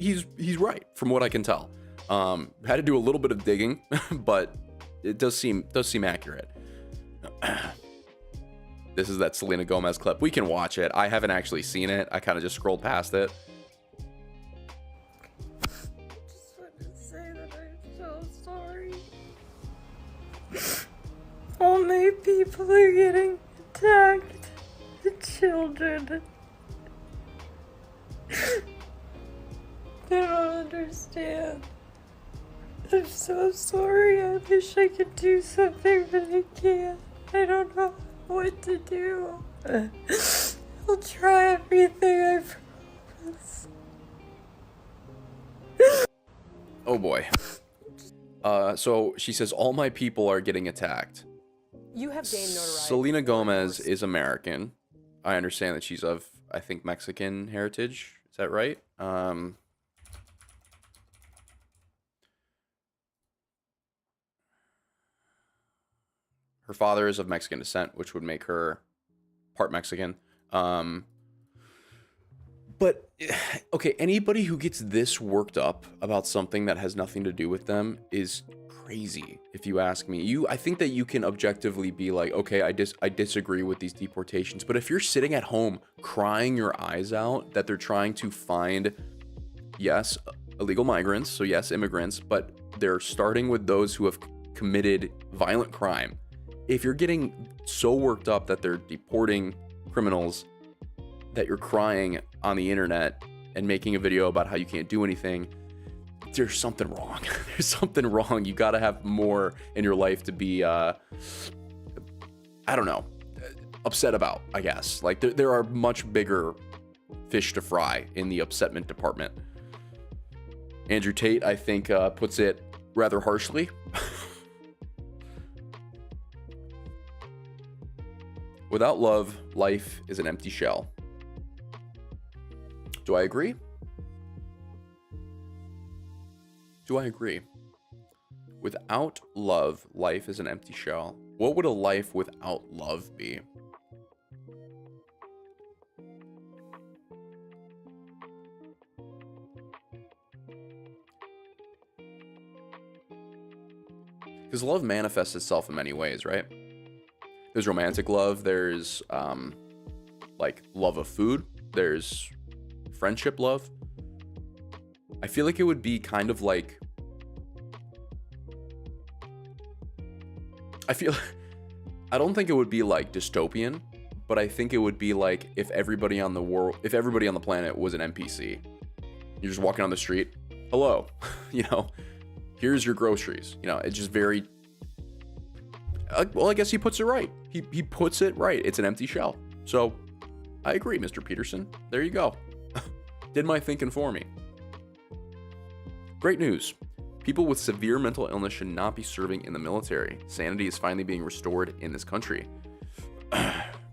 right from what I can tell. Had to do a little bit of digging, but it does seem accurate. This is that Selena Gomez clip. We can watch it. I haven't actually seen it. I kind of just scrolled past it. How many people are getting attacked? The children. I don't understand. I'm so sorry. I wish I could do something, but I can't. I don't know what to do. I'll try everything, I promise. Oh boy. So she says all my people are getting attacked. You have gained notoriety. Selena Gomez is American. I understand that she's of, I think, Mexican heritage. Is that right? Her father is of Mexican descent, which would make her part Mexican. But, okay, anybody who gets this worked up about something that has nothing to do with them is crazy, if you ask me. I think that you can objectively be like, okay, I disagree with these deportations. But if you're sitting at home crying your eyes out that they're trying to find, yes, illegal migrants, so yes, immigrants, but they're starting with those who have committed violent crime. If you're getting so worked up that they're deporting criminals that you're crying on the internet and making a video about how you can't do anything, there's something wrong. There's something wrong. You got to have more in your life to be, I don't know, upset about, I guess. Like, there are much bigger fish to fry in the upsetment department. Andrew Tate, I think, puts it rather harshly. Without love, life is an empty shell. Do I agree? Do I agree? Without love, life is an empty shell. What would a life without love be? Because love manifests itself in many ways, right? There's romantic love, there's like love of food, there's friendship love. I feel like it would be kind of like, I don't think it would be like dystopian, but I think it would be like if everybody on the planet was an NPC. You're just walking on the street, hello, you know, here's your groceries. You know, it's just very, well, I guess he puts it right. He puts it right. It's an empty shell. So I agree, Mr. Peterson. There you go. Did my thinking for me. Great news. People with severe mental illness should not be serving in the military. Sanity is finally being restored in this country.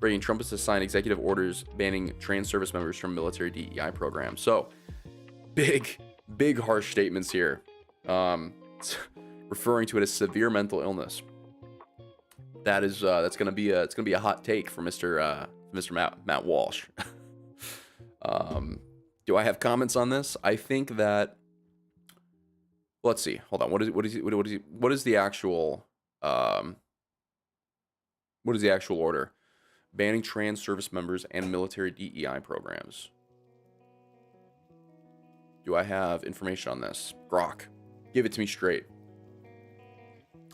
Bringing Trump has signed executive orders banning trans service members from military DEI programs. So, big harsh statements here. Referring to it as severe mental illness. That's gonna be a hot take for Mr. Matt Walsh. Do I have comments on this? I think that. Let's see. Hold on. What is the actual order? Banning trans service members and military DEI programs. Do I have information on this? Grok, give it to me straight.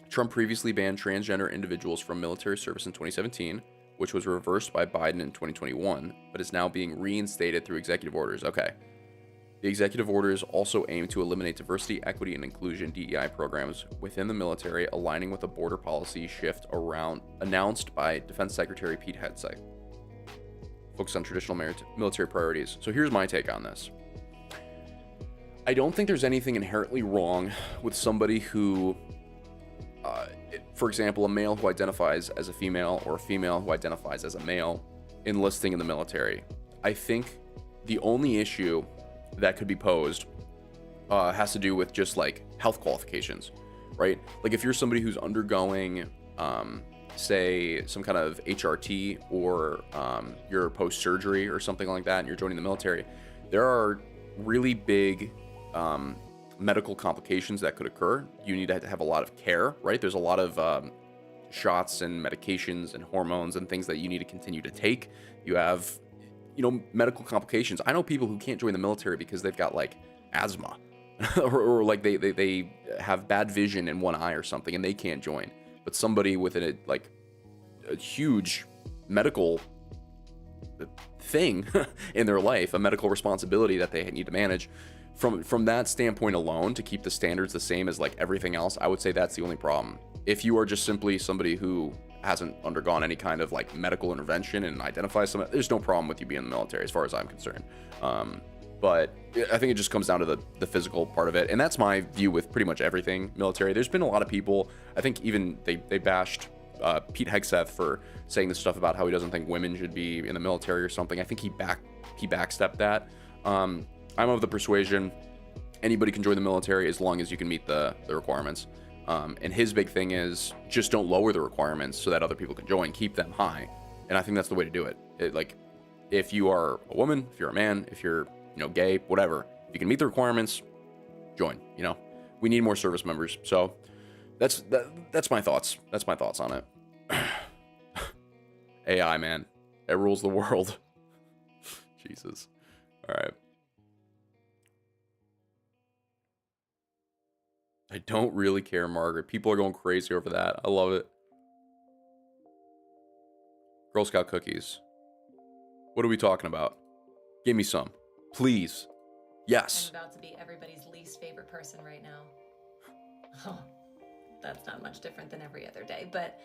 Trump previously banned transgender individuals from military service in 2017, which was reversed by Biden in 2021, but is now being reinstated through executive orders. Okay. The executive orders also aim to eliminate diversity, equity, and inclusion DEI programs within the military, aligning with a border policy shift announced by Defense Secretary Pete Hegseth. Focus on traditional military priorities. So here's my take on this. I don't think there's anything inherently wrong with somebody who, for example, a male who identifies as a female or a female who identifies as a male enlisting in the military. I think the only issue that could be posed has to do with just like health qualifications, right? Like if you're somebody who's undergoing, say, some kind of HRT or you're post-surgery or something like that and you're joining the military, there are really big medical complications that could occur. You need to have a lot of care, right? There's a lot of shots and medications and hormones and things that you need to continue to take. You have, medical complications. I know people who can't join the military because they've got like asthma or like they have bad vision in one eye or something and they can't join. But somebody with a huge medical thing in their life, a medical responsibility that they need to manage, from that standpoint alone, to keep the standards the same as like everything else, I would say that's the only problem. If you are just simply somebody who hasn't undergone any kind of like medical intervention and identifies some, there's no problem with you being in the military as far as I'm concerned. But I think it just comes down to the physical part of it. And that's my view with pretty much everything military. There's been a lot of people, I think even they bashed Pete Hegseth for saying this stuff about how he doesn't think women should be in the military or something. I think he backstepped that. I'm of the persuasion anybody can join the military as long as you can meet the requirements. And his big thing is just don't lower the requirements so that other people can join, keep them high. And I think that's the way to do it. Like, if you are a woman, if you're a man, if you're, gay, whatever, if you can meet the requirements, join. We need more service members. So that's my thoughts. That's my thoughts on it. AI, man, it rules the world. Jesus. All right. I don't really care, Margaret. People are going crazy over that. I love it. Girl Scout cookies. What are we talking about? Give me some. Please. Yes. I'm about to be everybody's least favorite person right now. Oh, that's not much different than every other day. But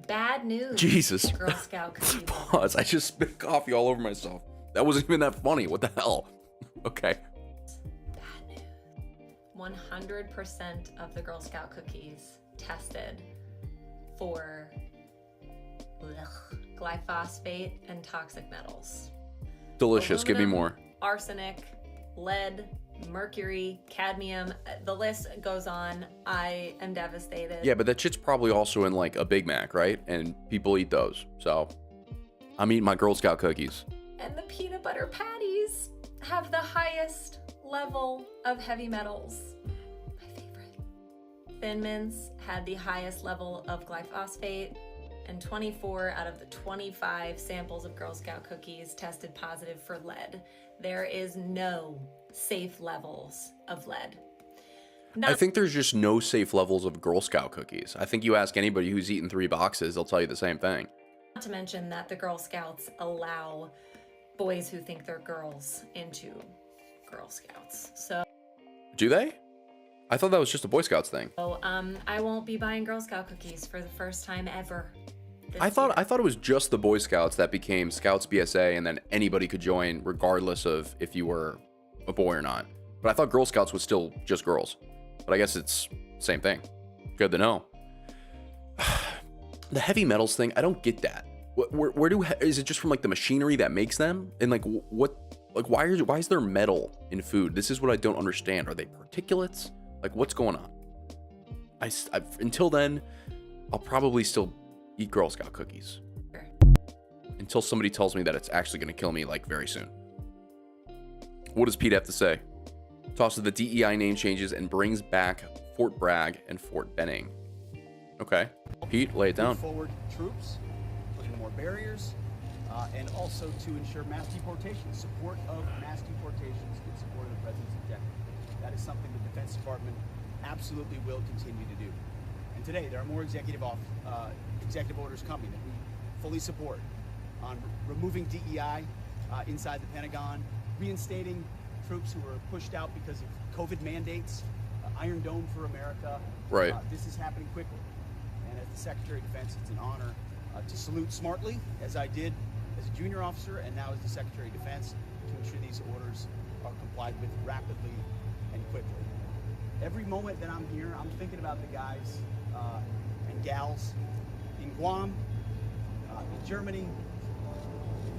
bad news. Jesus. Girl Scout cookies. Pause. I just spit coffee all over myself. That wasn't even that funny. What the hell? Okay. 100% of the Girl Scout cookies tested for glyphosate and toxic metals. Delicious. Give me Aluminum, more. Arsenic, lead, mercury, cadmium. The list goes on. I am devastated. Yeah, but that shit's probably also in like a Big Mac, right? And people eat those. So I'm eating my Girl Scout cookies. And the peanut butter patties have the highest level of heavy metals. My favorite. Thin Mints had the highest level of glyphosate, and 24 out of the 25 samples of Girl Scout cookies tested positive for lead. There is no safe levels of lead. I think there's just no safe levels of Girl Scout cookies. I think you ask anybody who's eaten 3 boxes, they'll tell you the same thing. Not to mention that the Girl Scouts allow boys who think they're girls into Girl Scouts. So Do they? I thought that was just a Boy Scouts thing. I won't be buying Girl Scout cookies for the first time ever. I thought it was just the Boy Scouts that became Scouts BSA, and then anybody could join regardless of if you were a boy or not. But I thought Girl Scouts was still just girls. But I guess it's same thing. Good to know. The heavy metals thing, I don't get that. Is it just from like the machinery that makes them? And like why is there metal in food? This is what I don't understand. Are they particulates? Like, what's going on? Until then, I'll probably still eat Girl Scout cookies until somebody tells me that it's actually going to kill me like very soon. What does Pete have to say? Tosses the DEI name changes and brings back Fort Bragg and Fort Benning. Okay, Pete, lay it down. Forward troops, putting more barriers, and also to ensure mass deportation. Support of mass deportations in support of the president's objective. That is something the Defense Department absolutely will continue to do. And today, there are more executive orders coming that we fully support on removing DEI inside the Pentagon, reinstating troops who were pushed out because of COVID mandates, Iron Dome for America. Right. This is happening quickly. And as the Secretary of Defense, it's an honor to salute smartly, as I did as a junior officer and now as the Secretary of Defense, to ensure these orders are complied with rapidly and quickly. Every moment that I'm here, I'm thinking about the guys and gals in Guam, in Germany,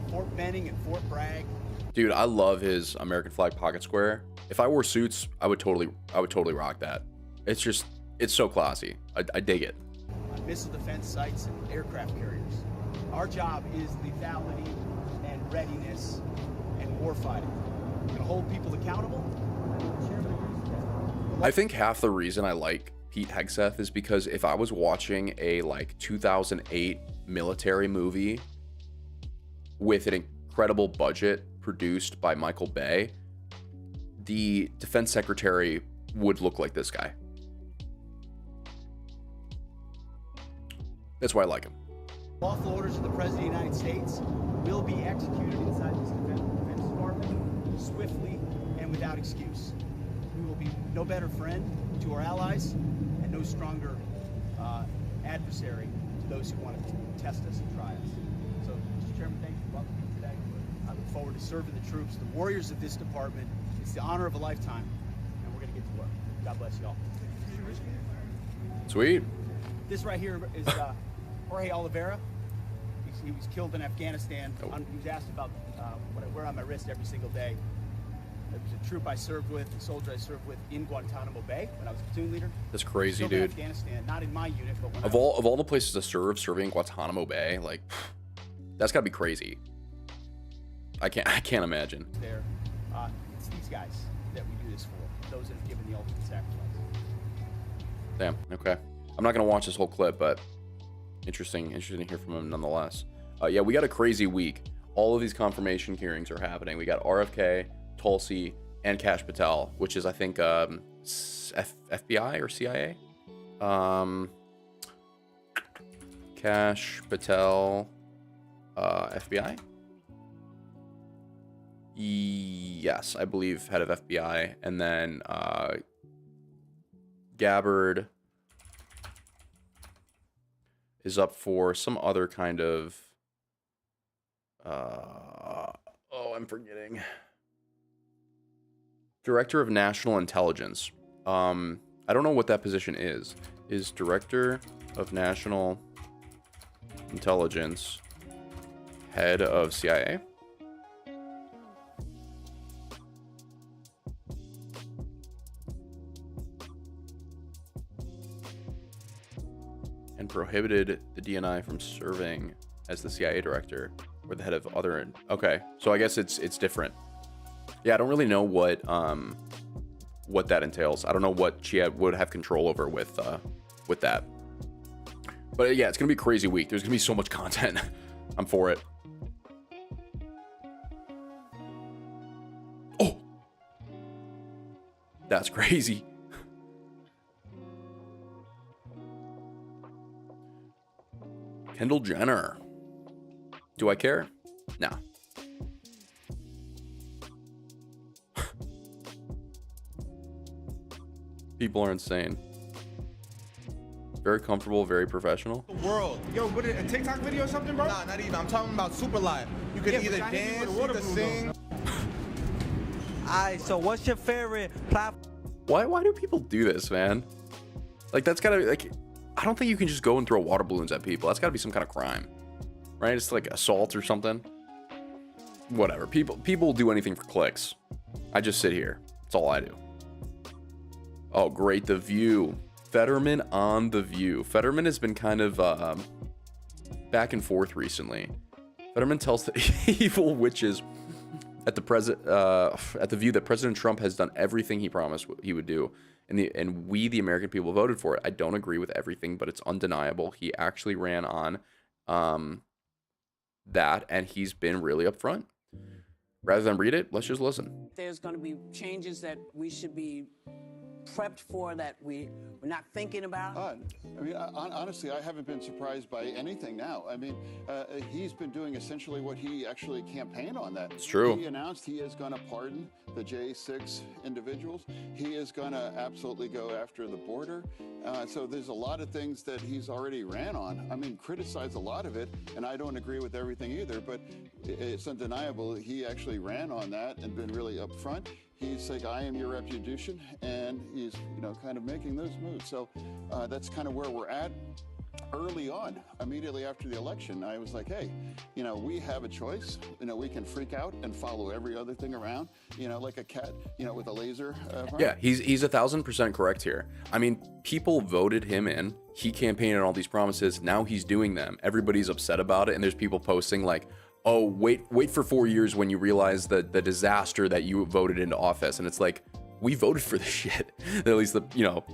Fort Benning and Fort Bragg. Dude, I love his American flag pocket square. If I wore suits, I would totally rock that. It's so classy. I dig it. On missile defense sites and aircraft carriers. Our job is lethality and readiness and warfighting. We're going to hold people accountable. I think half the reason I like Pete Hegseth is because if I was watching a like 2008 military movie with an incredible budget produced by Michael Bay, the defense secretary would look like this guy. That's why I like him. Lawful orders of the President of the United States will be executed inside this Defense Department swiftly and without excuse. We will be no better friend to our allies and no stronger adversary to those who want to test us and try us. So, Mr. Chairman, thank you for welcoming me today. I look forward to serving the troops, the warriors of this department. It's the honor of a lifetime, and we're going to get to work. God bless you all. Sweet. This right here is Jorge Oliveira. He was killed in Afghanistan. He was asked about what I wear on my wrist every single day. It was a troop I served with, a soldier I served with in Guantanamo Bay when I was platoon leader. That's crazy, Still in dude. Afghanistan, not in my unit, but when Of all the places to serve, serving Guantanamo Bay, like, that's gotta be crazy. I can't imagine. There, it's these guys that we do this for. Those that have given the ultimate sacrifice. Damn. Okay. I'm not gonna watch this whole clip, but interesting to hear from him nonetheless. Yeah, we got a crazy week. All of these confirmation hearings are happening. We got RFK, Tulsi, and Kash Patel, which is, I think, FBI or CIA. Kash Patel, FBI. Yes, I believe head of FBI, and then Gabbard is up for some other kind of I'm forgetting. Director of National Intelligence. I don't know what that position is. Is Director of National Intelligence head of CIA? And prohibited the DNI from serving as the CIA director or the head of other. Okay, so I guess it's different. Yeah, I don't really know what that entails. I don't know what she would have control over with that. But yeah, it's gonna be a crazy week. There's gonna be so much content. I'm for it. Oh, that's crazy. Kendall Jenner. Do I care? No. People are insane. Very comfortable, very professional. World. Yo, what a TikTok video or something, bro? Nah, not even. I'm talking about super live. You could either dance, you could sing. Alright, so what's your favorite platform? Why do people do this, man? Like, that's gotta be, like, I don't think you can just go and throw water balloons at people. That's gotta be some kind of crime. Right? It's like assault or something. Whatever. People will do anything for clicks. I just sit here. That's all I do. Oh, great. The View. Fetterman on The View. Fetterman has been kind of back and forth recently. Fetterman tells the evil witches at the View that President Trump has done everything he promised he would do, and we, the American people, voted for it. I don't agree with everything, but it's undeniable. He actually ran on that, and he's been really upfront. Rather than read it, let's just listen. There's going to be changes that we should be prepped for, that we're not thinking about? I mean, honestly, I haven't been surprised by anything now. I mean, he's been doing essentially what he actually campaigned on that. It's true. He announced he is going to pardon the J6 individuals. He is going to absolutely go after the border. So there's a lot of things that he's already ran on. I mean, criticized a lot of it, and I don't agree with everything either, but it's undeniable he actually ran on that and been really upfront. He's like, I am your reputation, and he's, kind of making those moves. So that's kind of where we're at. Early on, immediately after the election, I was like, hey, we have a choice. We can freak out and follow every other thing around, like a cat, with a laser. Yeah, he's 1,000% correct here. I mean, people voted him in. He campaigned on all these promises. Now he's doing them. Everybody's upset about it, and there's people posting like, oh, wait for 4 years when you realize the disaster that you voted into office. And it's like, we voted for this shit. At least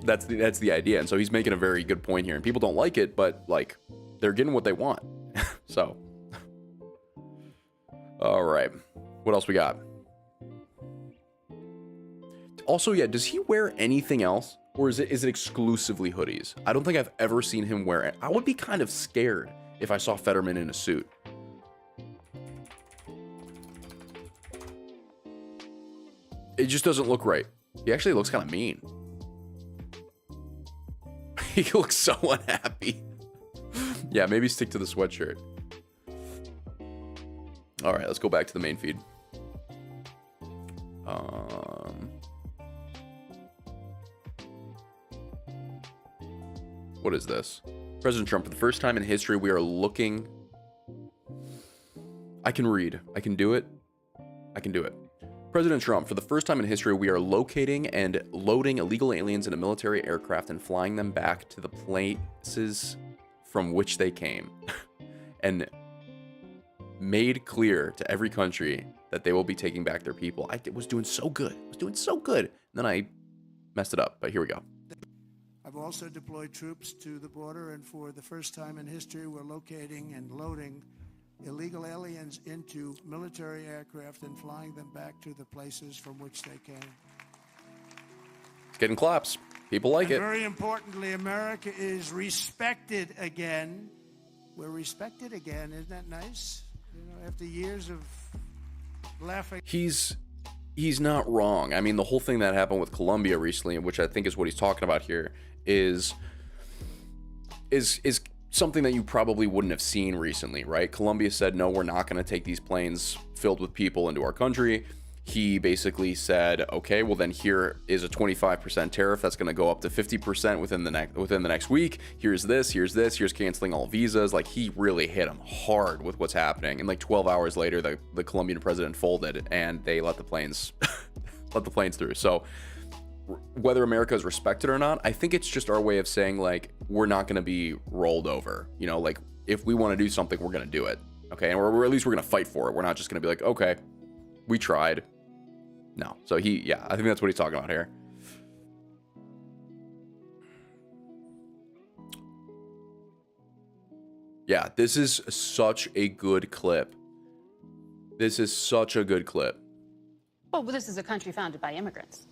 that's the idea. And so he's making a very good point here. And people don't like it, but like, they're getting what they want. So, all right, what else we got? Also, yeah, does he wear anything else, or is it exclusively hoodies? I don't think I've ever seen him wear it. I would be kind of scared if I saw Fetterman in a suit. It just doesn't look right. He actually looks kind of mean. He looks so unhappy. Yeah, maybe stick to the sweatshirt. All right, let's go back to the main feed. What is this? President Trump, for the first time in history, we are looking... I can read. I can do it. I can do it. President Trump, for the first time in history, we are locating and loading illegal aliens in a military aircraft and flying them back to the places from which they came. And made clear to every country that they will be taking back their people. I was doing so good. I was doing so good. And then I messed it up, but here we go. I've also deployed troops to the border, and for the first time in history, we're locating and loading illegal aliens into military aircraft and flying them back to the places from which they came. It's getting claps. People like it. Very importantly, America is respected again. We're respected again. Isn't that nice? You know, after years of laughing. He's not wrong. I mean, the whole thing that happened with Colombia recently, which I think is what he's talking about here, is something that you probably wouldn't have seen recently, right? Colombia said, no, we're not going to take these planes filled with people into our country. He basically said, okay, well then here is a 25% tariff that's going to go up to 50% within the next week. Here's canceling all visas. Like, he really hit him hard with what's happening. And like 12 hours later, the Colombian president folded and they let the planes through. So whether America is respected or not, I think it's just our way of saying, like, we're not going to be rolled over. You know, like, if we want to do something, we're going to do it. Okay, and we're at least we're going to fight for it. We're not just going to be like, okay, we tried. No. So I think that's what he's talking about here. Yeah, this is such a good clip. This is such a good clip. Well, this is a country founded by immigrants.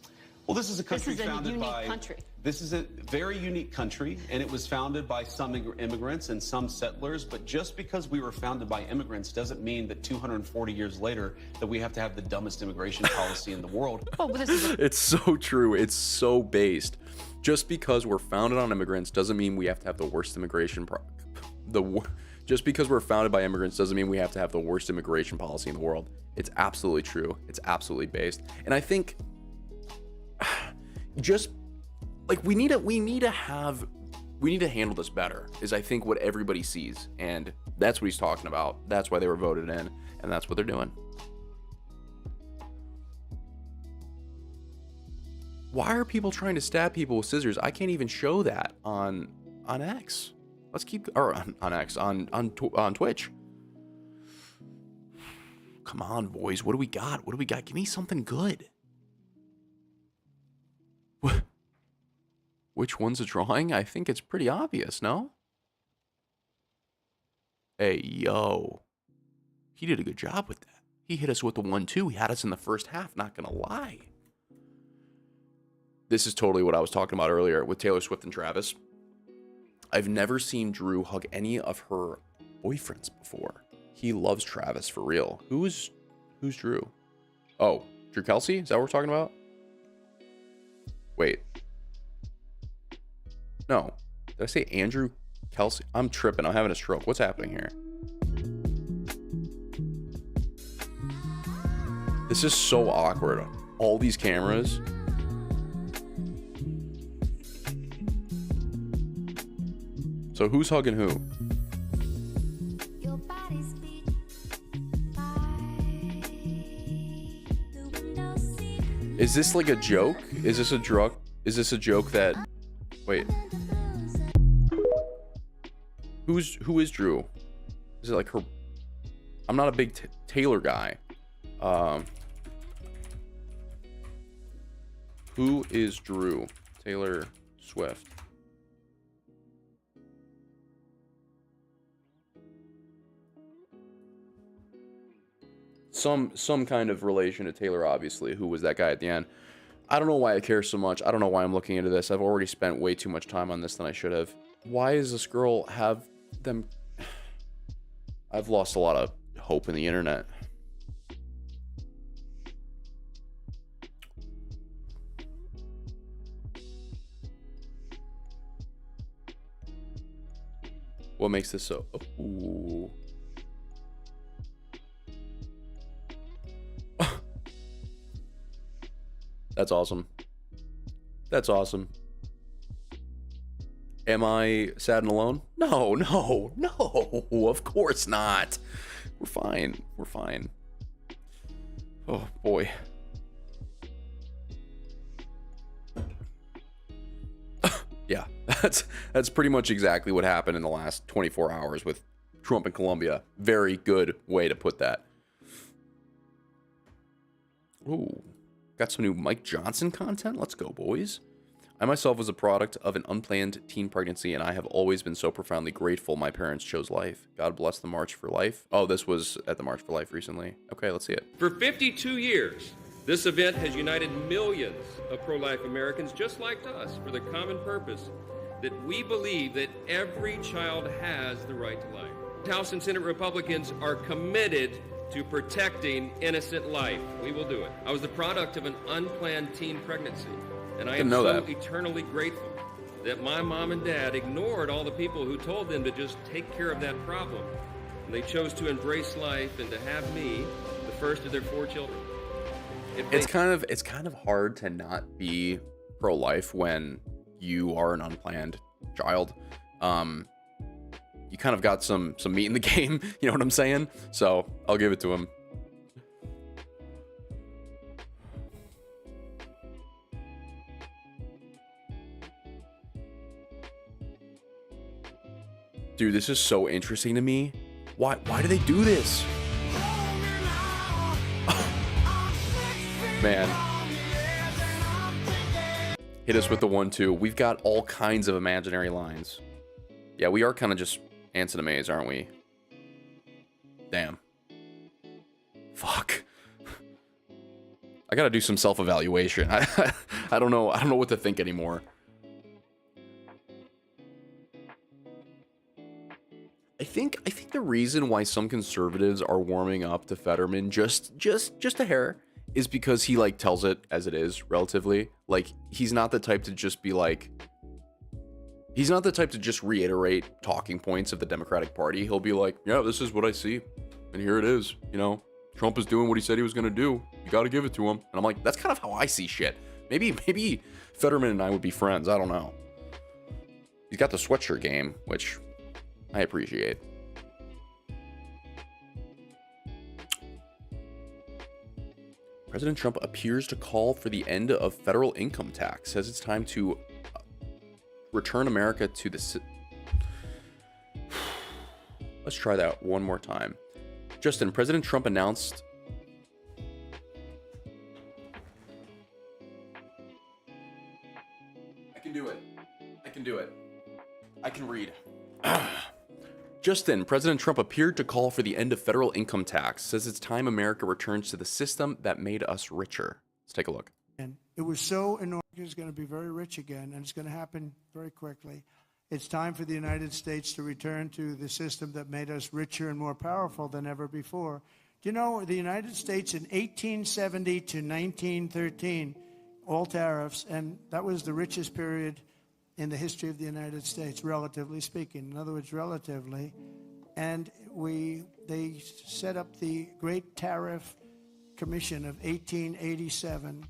Well, this is a country founded by... This is a unique country. This is a very unique country, and it was founded by some immigrants and some settlers, but just because we were founded by immigrants doesn't mean that 240 years later that we have to have the dumbest immigration policy in the world. Oh, but this is It's so true. It's so based. Just because we're founded on immigrants doesn't mean we have to have the worst immigration... Just because we're founded by immigrants doesn't mean we have to have the worst immigration policy in the world. It's absolutely true. It's absolutely based. And I think... just like we need to handle this better is I think what everybody sees, and that's what he's talking about. That's why they were voted in, and that's what they're doing. Why are people trying to stab people with scissors? I can't even show that on X. Let's keep, or on X, on Twitch. Come on, boys. What do we got? Give me something good. Which one's a drawing? I think it's pretty obvious, no? Hey, yo. He did a good job with that. He hit us with the 1-2. He had us in the first half, not gonna lie. This is totally what I was talking about earlier with Taylor Swift and Travis. I've never seen Drew hug any of her boyfriends before. He loves Travis for real. Who's Drew? Oh, Drew Kelsey? Is that what we're talking about? Wait. No. Did I say Andrew Kelsey? I'm tripping. I'm having a stroke. What's happening here? This is so awkward. All these cameras. So who's hugging who? Is this like a joke? Is this a joke that... Wait. Who is Drew? Is it like her... I'm not a big Taylor guy. Who is Drew? Taylor Swift. Some kind of relation to Taylor, obviously. Who was that guy at the end? I don't know why I care so much. I don't know why I'm looking into this. I've already spent way too much time on this than I should have. Why does this girl have them? I've lost a lot of hope in the internet. What makes this so? Ooh. That's awesome. That's awesome. Am I sad and alone? No, no, no. Of course not. We're fine. We're fine. Oh boy. Yeah, that's pretty much exactly what happened in the last 24 hours with Trump in Colombia. Very good way to put that. Ooh, got some new Mike Johnson content. Let's go, boys. I myself was a product of an unplanned teen pregnancy, and I have always been so profoundly grateful my parents chose life. God bless the March for Life. Oh, this was at the March for Life recently. Okay, let's see it. For 52 years, this event has united millions of pro-life Americans just like us for the common purpose that we believe that every child has the right to life. House and Senate Republicans are committed to protecting innocent life. We will do it. I was the product of an unplanned teen pregnancy, and I am so eternally grateful that my mom and dad ignored all the people who told them to just take care of that problem. And they chose to embrace life and to have me, the first of their 4 children. It's kind of hard to not be pro-life when you are an unplanned child. You kind of got some meat in the game, you know what I'm saying? So I'll give it to him. Dude, this is so interesting to me. Why do they do this? Man. Hit us with the 1-2. We've got all kinds of imaginary lines. Yeah, we are kind of just ants in a maze, aren't we? Damn. Fuck. I gotta do some self-evaluation. I don't know what to think anymore. I think the reason why some conservatives are warming up to Fetterman just a hair is because he like tells it as it is, relatively. Like, he's not the type to just be like, he's not the type to just reiterate talking points of the Democratic Party. He'll be like, yeah, this is what I see, and here it is. You know, Trump is doing what he said he was gonna do. You gotta give it to him. And I'm like, that's kind of how I see shit. Maybe Fetterman and I would be friends. I don't know. He's got the sweatshirt game, which I appreciate. President Trump appears to call for the end of federal income tax. Says it's time to return America to the... Let's try that one more time. Justin, President Trump announced... I can do it. I can do it. I can read. Just then, President Trump appeared to call for the end of federal income tax. Says it's time America returns to the system that made us richer. Let's take a look. And it was so enormous, it's going to be very rich again, and it's going to happen very quickly. It's time for the United States to return to the system that made us richer and more powerful than ever before. Do you know, the United States in 1870 to 1913, all tariffs, and that was the richest period in the history of the United States, relatively speaking. In other words, relatively. And they set up the Great Tariff Commission of 1887.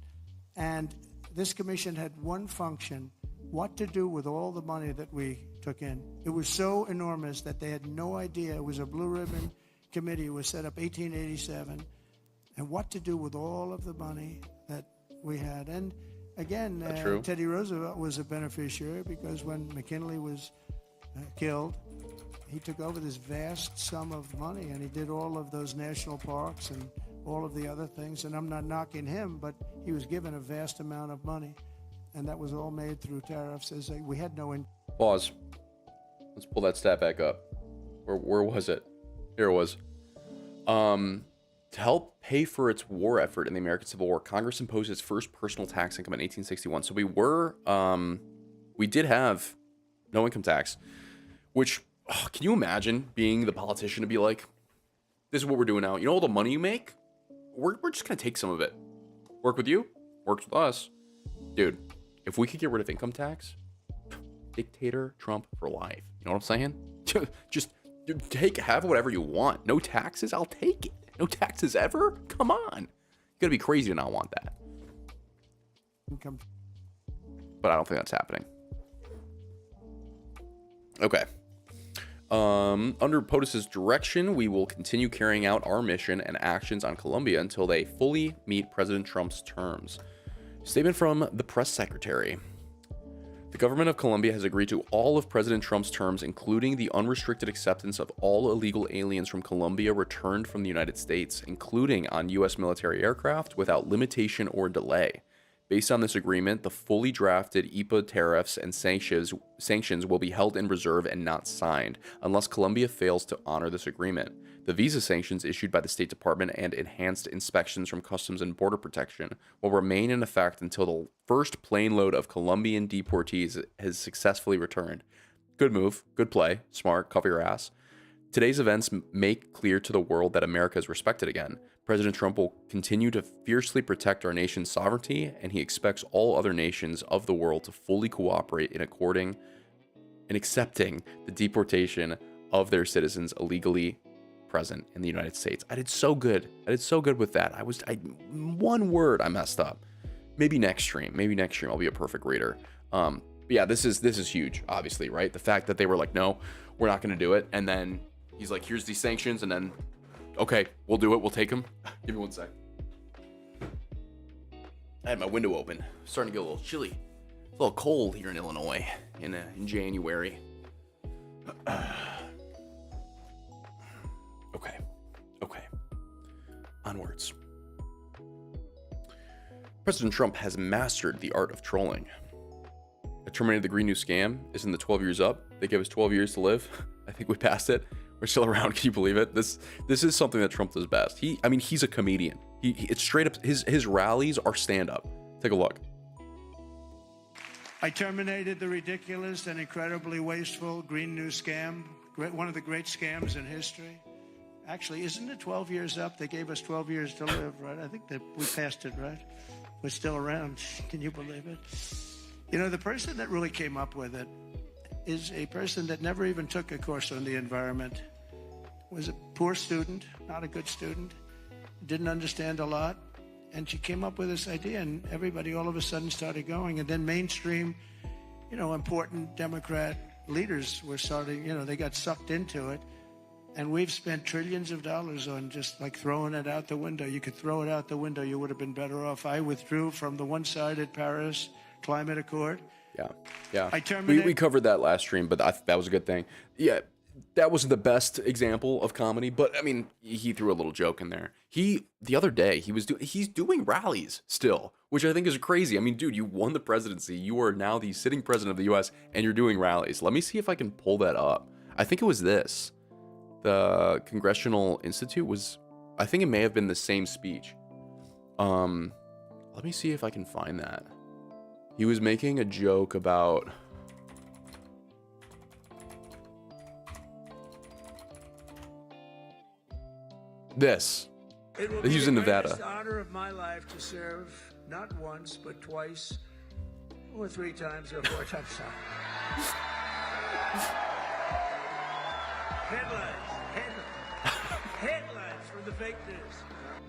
And this commission had one function: what to do with all the money that we took in. It was so enormous that they had no idea. It was a blue ribbon committee. It was set up 1887. And what to do with all of the money that we had. And again, Teddy Roosevelt was a beneficiary, because when McKinley was killed, he took over this vast sum of money, and he did all of those national parks and all of the other things. And I'm not knocking him, but he was given a vast amount of money, and that was all made through tariffs. As we had no... Pause. Let's pull that stat back up. Where was it? Here it was. To help pay for its war effort in the American Civil War, Congress imposed its first personal tax income in 1861. So we did have no income tax, which, can you imagine being the politician to be like, this is what we're doing now. You know all the money you make? We're just going to take some of it. Work with you? Works with us. Dude, if we could get rid of income tax, dictator Trump for life. You know what I'm saying? Just have whatever you want. No taxes, I'll take it. No taxes ever? Come on. You gotta be crazy to not want that. But I don't think that's happening. Okay. Under POTUS's direction, we will continue carrying out our mission and actions on Colombia until they fully meet President Trump's terms. Statement from the press secretary. The government of Colombia has agreed to all of President Trump's terms, including the unrestricted acceptance of all illegal aliens from Colombia returned from the United States, including on U.S. military aircraft, without limitation or delay. Based on this agreement, the fully drafted EPA tariffs and sanctions will be held in reserve and not signed, unless Colombia fails to honor this agreement. The visa sanctions issued by the State Department and enhanced inspections from Customs and Border Protection will remain in effect until the first plane load of Colombian deportees has successfully returned. Good move, good play, smart, cover your ass. Today's events make clear to the world that America is respected again. President Trump will continue to fiercely protect our nation's sovereignty, and he expects all other nations of the world to fully cooperate in accepting the deportation of their citizens illegally present in the United States. I did so good. With that. One word I messed up. Maybe next stream I'll be a perfect reader. But yeah, this is huge, obviously, right? The fact that they were like, no, we're not going to do it, and then he's like, here's these sanctions, and then, okay, we'll do it. We'll take them. Give me one sec. I had my window open. Starting to get a little chilly. It's a little cold here in Illinois in January. Okay. Onwards. President Trump has mastered the art of trolling. I terminated the Green New Scam. Isn't the 12 years up? They gave us 12 years to live. I think we passed it. We're still around. Can you believe it? This is something that Trump does best. He's a comedian. It's straight up. His rallies are stand up. Take a look. I terminated the ridiculous and incredibly wasteful Green New Scam, one of the great scams in history. Actually, isn't it 12 years up? They gave us 12 years to live, right? I think that we passed it, right? We're still around. Can you believe it? You know, the person that really came up with it is a person that never even took a course on the environment, was a poor student, not a good student, didn't understand a lot, and she came up with this idea, and everybody all of a sudden started going, and then mainstream, important Democrat leaders were starting, they got sucked into it, and we've spent trillions of dollars on just like throwing it out the window. You could throw it out the window, you would have been better off. I withdrew from the one-sided Paris Climate Accord. Yeah. We covered that last stream, but that was a good thing. Yeah, that wasn't the best example of comedy, but I mean, he threw a little joke in there. The other day, he's doing rallies still, which I think is crazy. I mean, dude, you won the presidency. You are now the sitting president of the U.S., and you're doing rallies. Let me see if I can pull that up. I think it was this. The Congressional Institute I think it may have been the same speech. Let me see if I can find that. He was making a joke about this. He was in Nevada. It will be the honor of my life to serve not once, but twice, or 3 times, or 4 times. Headlines from the fake news.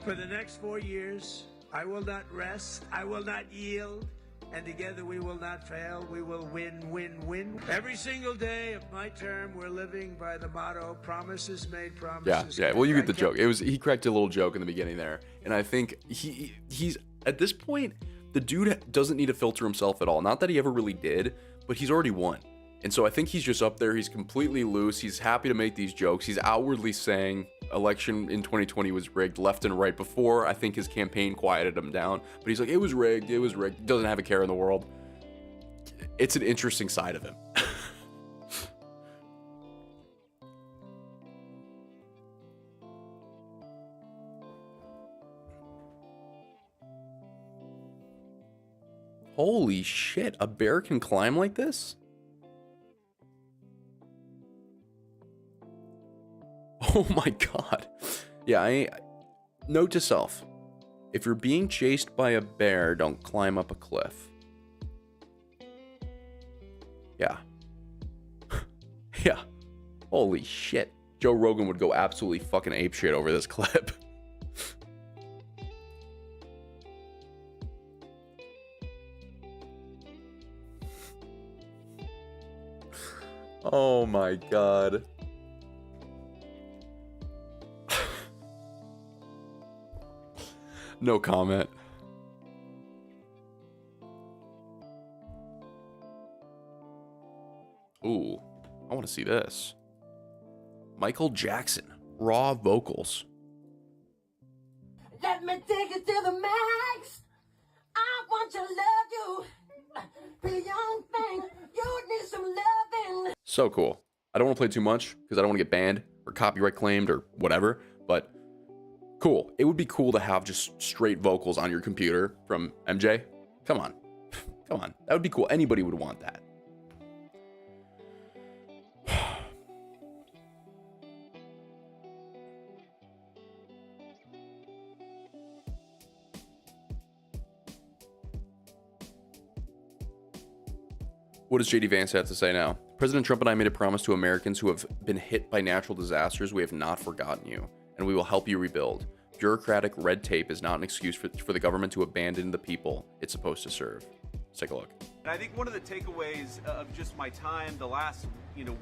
For the next 4 years, I will not rest, I will not yield, and together we will not fail. We will win, win, win. Every single day of my term, we're living by the motto, promises made, promises Yeah. Well, you get the joke. He cracked a little joke in the beginning there, and I think he's at this point, the dude doesn't need to filter himself at all. Not that he ever really did, but he's already won. And so I think he's just up there. He's completely loose. He's happy to make these jokes. He's outwardly saying election in 2020 was rigged left and right before. I think his campaign quieted him down. But he's like, it was rigged. It was rigged. Doesn't have a care in the world. It's an interesting side of him. Holy shit. A bear can climb like this? Oh my god. Yeah, note to self. If you're being chased by a bear, don't climb up a cliff. Yeah. Yeah. Holy shit. Joe Rogan would go absolutely fucking apeshit over this clip. Oh my god. No comment. Ooh, I want to see this. Michael Jackson, raw vocals. Let me take it to the max. I want to love you. Pretty young thing, you need some loving. So cool. I don't want to play too much because I don't want to get banned or copyright claimed or whatever, but cool. It would be cool to have just straight vocals on your computer from MJ. Come on. Come on. That would be cool. Anybody would want that. What does JD Vance have to say now? President Trump and I made a promise to Americans who have been hit by natural disasters. We have not forgotten you, and we will help you rebuild. Bureaucratic red tape is not an excuse for the government to abandon the people it's supposed to serve. Let's take a look. And I think one of the takeaways of just my time the last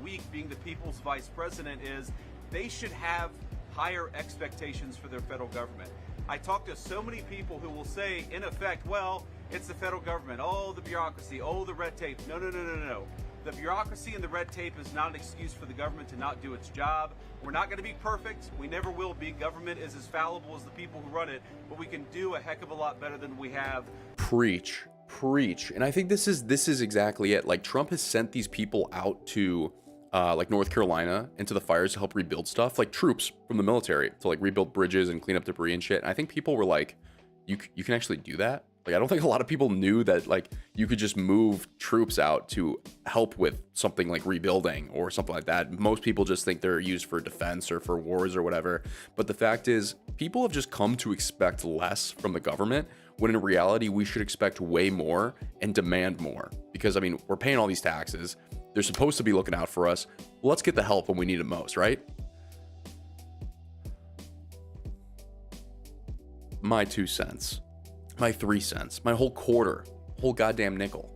week being the people's vice president is they should have higher expectations for their federal government. I talk to so many people who will say, in effect, well, it's the federal government. Oh, the bureaucracy. Oh, the red tape. No, no, no, no, no. The bureaucracy and the red tape is not an excuse for the government to not do its job. We're not going to be perfect. We never will be. Government is as fallible as the people who run it, but we can do a heck of a lot better than we have. Preach. Preach. And I think this is exactly it. Like, Trump has sent these people out to like North Carolina into the fires to help rebuild stuff, like troops from the military to like rebuild bridges and clean up debris and shit. And I think people were like, you can actually do that? Like, I don't think a lot of people knew that like you could just move troops out to help with something like rebuilding or something like that. Most people just think they're used for defense or for wars or whatever. But the fact is, people have just come to expect less from the government, when in reality, we should expect way more and demand more. Because, I mean, we're paying all these taxes. They're supposed to be looking out for us. Let's get the help when we need it most, right? My 2 cents. My 3 cents. My whole quarter. Whole goddamn nickel.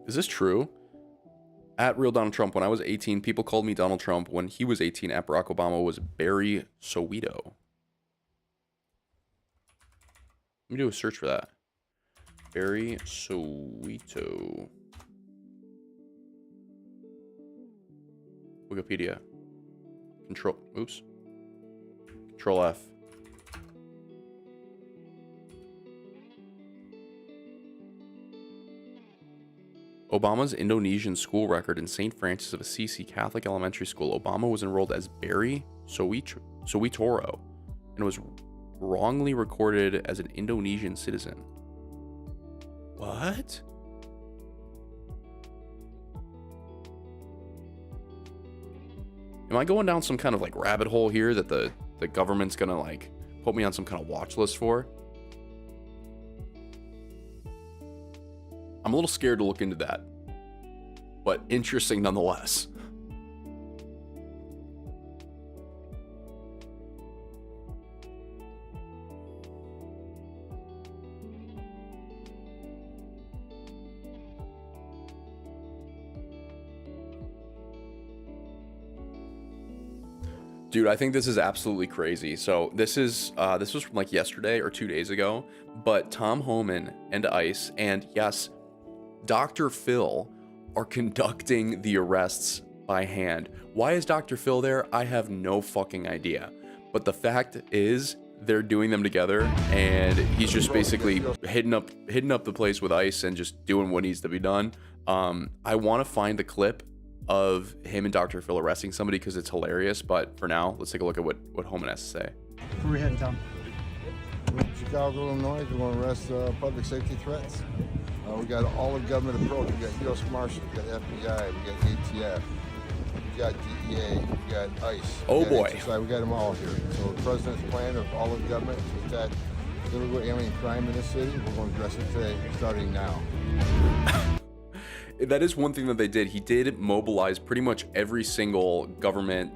Is this true? At Real Donald Trump, when I was 18, people called me Donald Trump. When he was 18, at Barack Obama was Barry Soweto. Let me do a search for that. Barry Soweto. Wikipedia. Control F. Obama's Indonesian school record in St. Francis of Assisi Catholic Elementary School. Obama was enrolled as Barry Sowitoro and was wrongly recorded as an Indonesian citizen. What? Am I going down some kind of like rabbit hole here that the government's gonna like put me on some kind of watch list for? I'm a little scared to look into that, but interesting nonetheless. Dude, I think this is absolutely crazy. So this was from like yesterday or 2 days ago, but Tom Homan and ICE and yes, Dr. Phil are conducting the arrests by hand. Why is Dr. Phil there? I have no fucking idea. But the fact is, they're doing them together, and he's just basically hitting up the place with ICE and just doing what needs to be done. I want to find the clip of him and Dr. Phil arresting somebody because it's hilarious. But for now, let's take a look at what Homan has to say. Where are we heading, Tom? Chicago, Illinois, we want to arrest public safety threats. We got all of government approach. We got U.S. Marshals, we got FBI, we got ATF, we got DEA, we got ICE. Oh we got boy. HSI, we got them all here. So the president's plan of all of government to attack illegal alien crime in this city, we're going to address it today, starting now. That is one thing that they did. He did mobilize pretty much every single government,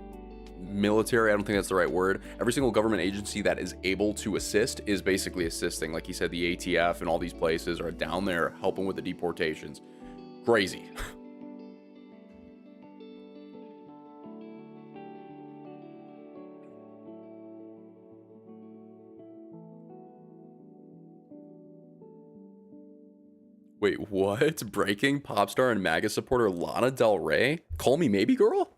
military, I don't think that's the right word. Every single government agency that is able to assist is basically assisting. Like he said, the ATF and all these places are down there helping with the deportations. Crazy. Wait, what? Breaking? Pop star and MAGA supporter Lana Del Rey? Call me maybe girl?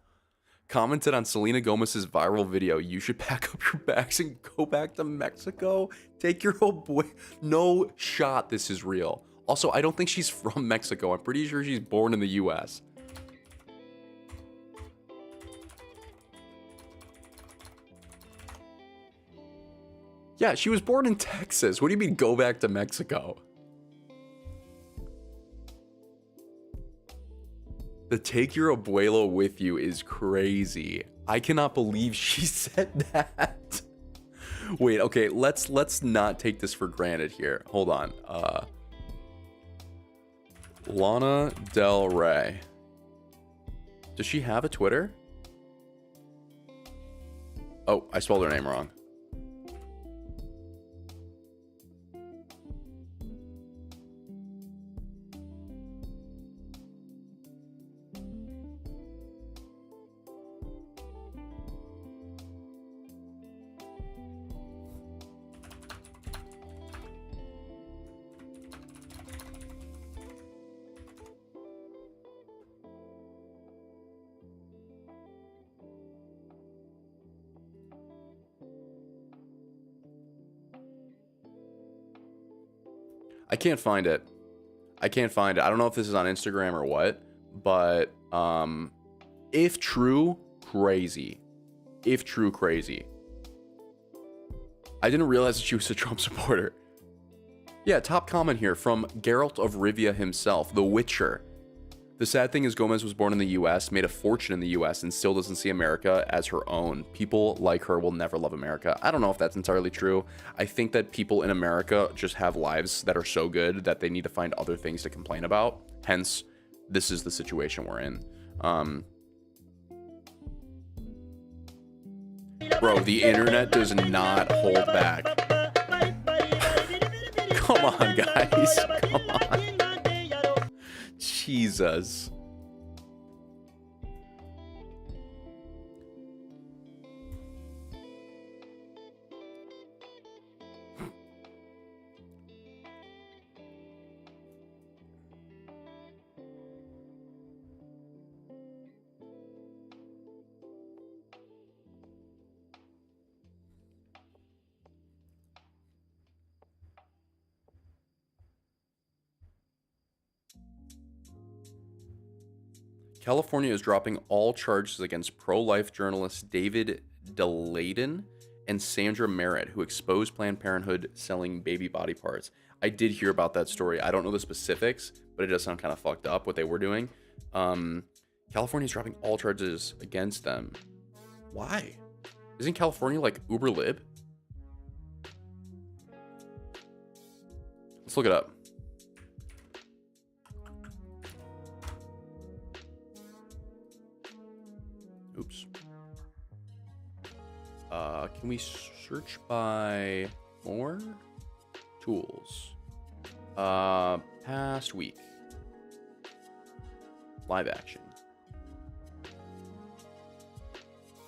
Commented on Selena Gomez's viral video. You should pack up your bags and go back to Mexico. Take your old boy. No shot this is real. Also, I don't think she's from Mexico. I'm pretty sure she's born in the US. Yeah, she was born in Texas. What do you mean go back to Mexico? The take your abuelo with you is crazy. I cannot believe she said that. Wait, okay, let's not take this for granted here. Hold on. Lana Del Rey. Does she have a Twitter? Oh, I spelled her name wrong. I can't find it. I can't find it. I don't know if this is on Instagram or what, but if true, crazy. If true, crazy. I didn't realize that she was a Trump supporter. Yeah, top comment here from Geralt of Rivia himself, The Witcher. The sad thing is Gomez was born in the US, made a fortune in the US, and still doesn't see America as her own. People like her will never love America. I don't know if that's entirely true. I think that people in America just have lives that are so good that they need to find other things to complain about. Hence, this is the situation we're in. Bro, the internet does not hold back. Come on, guys. Come on. Jesus. California is dropping all charges against pro-life journalists David Daleiden and Sandra Merritt, who exposed Planned Parenthood selling baby body parts. I did hear about that story. I don't know the specifics, but it does sound kind of fucked up what they were doing. California is dropping all charges against them. Why? Isn't California like uber lib? Let's look it up. Oops. Can we search by more tools? Past week. Live action.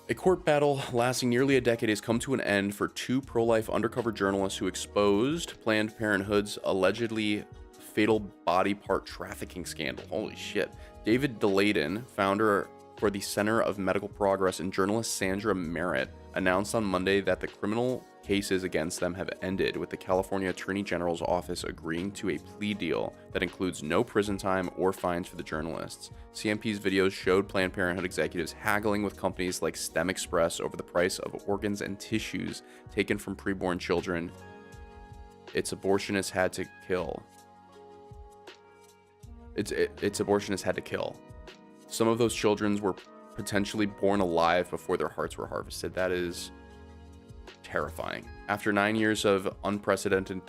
A court battle lasting nearly a decade has come to an end for two pro-life undercover journalists who exposed Planned Parenthood's allegedly fatal body part trafficking scandal. Holy shit. David Daleiden, founder for the Center of Medical Progress, and journalist Sandra Merritt announced on Monday that the criminal cases against them have ended, with the California Attorney General's office agreeing to a plea deal that includes no prison time or fines for the journalists. CMP's videos showed Planned Parenthood executives haggling with companies like STEM Express over the price of organs and tissues taken from preborn children It's abortionists had to kill. It's abortionists had to kill. Some of those children were potentially born alive before their hearts were harvested. That is terrifying. After 9 years of unprecedented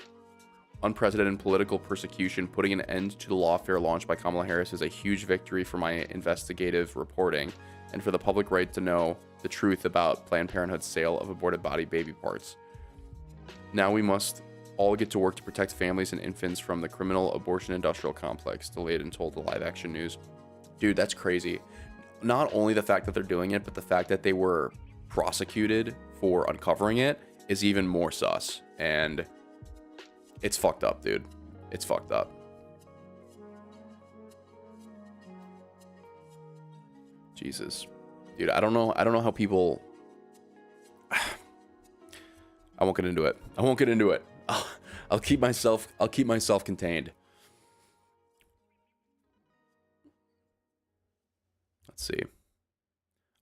political persecution, putting an end to the lawfare launched by Kamala Harris is a huge victory for my investigative reporting and for the public right to know the truth about Planned Parenthood's sale of aborted body baby parts. Now we must all get to work to protect families and infants from the criminal abortion industrial complex, delayed and told to Live Action News. Dude, that's crazy. Not only the fact that they're doing it, but the fact that they were prosecuted for uncovering it is even more sus. And it's fucked up, dude. It's fucked up. Jesus. Dude, I don't know how people... I won't get into it. I'll keep myself contained. Let's see.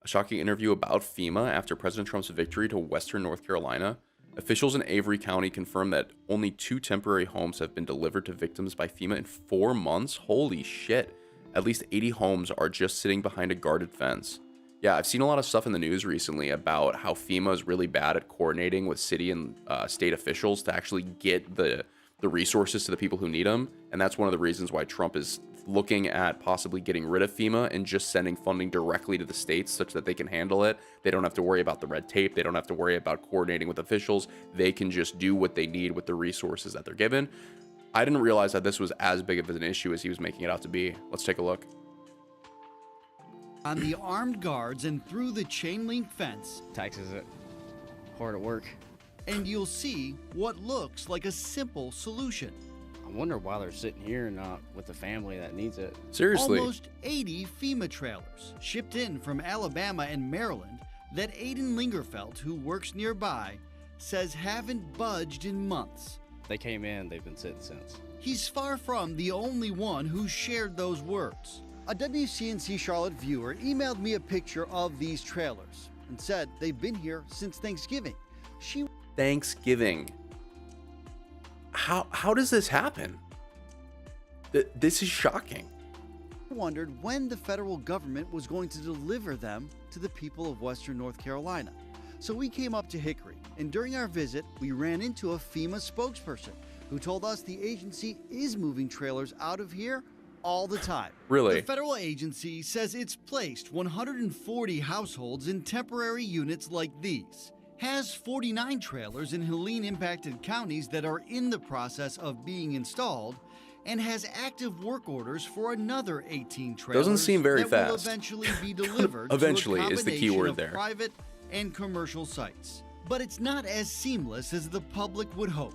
A shocking interview about FEMA after President Trump's victory to Western North Carolina. Officials in Avery County confirmed that only 2 temporary homes have been delivered to victims by FEMA in 4 months. Holy shit. At least 80 homes are just sitting behind a guarded fence. Yeah, I've seen a lot of stuff in the news recently about how FEMA is really bad at coordinating with city and state officials to actually get the resources to the people who need them. And that's one of the reasons why Trump is looking at possibly getting rid of FEMA and just sending funding directly to the states such that they can handle it. They don't have to worry about the red tape. They don't have to worry about coordinating with officials. They can just do what they need with the resources that they're given. I didn't realize that this was as big of an issue as he was making it out to be. Let's take a look. On the armed guards and through the chain link fence. Taxes it hard at work. And you'll see what looks like a simple solution. I wonder why they're sitting here and not with the family that needs it. Seriously. Almost 80 FEMA trailers shipped in from Alabama and Maryland that Aiden Lingerfeld, who works nearby, says haven't budged in months. They came in, they've been sitting since. He's far from the only one who shared those words. A WCNC Charlotte viewer emailed me a picture of these trailers and said they've been here since Thanksgiving. Thanksgiving. How does this happen? This is shocking. Wondered when the federal government was going to deliver them to the people of Western North Carolina. So we came up to Hickory, and during our visit, we ran into a FEMA spokesperson who told us the agency is moving trailers out of here all the time. Really? The federal agency says it's placed 140 households in temporary units like these, has 49 trailers in Helene-impacted counties that are in the process of being installed, and has active work orders for another 18 trailers. Doesn't seem very that fast. Will eventually be delivered. Eventually to a is the key word of there. Private and commercial sites. But it's not as seamless as the public would hope.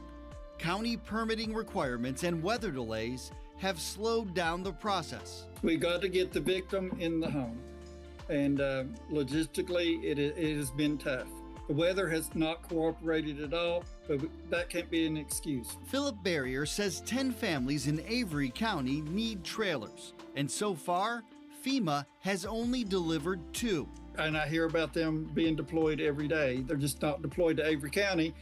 County permitting requirements and weather delays have slowed down the process. We got to get the victim in the home, and logistically it has been tough. The weather has not cooperated at all, but that can't be an excuse. Philip Barrier says 10 families in Avery County need trailers, and so far, FEMA has only delivered 2. And I hear about them being deployed every day. They're just not deployed to Avery County.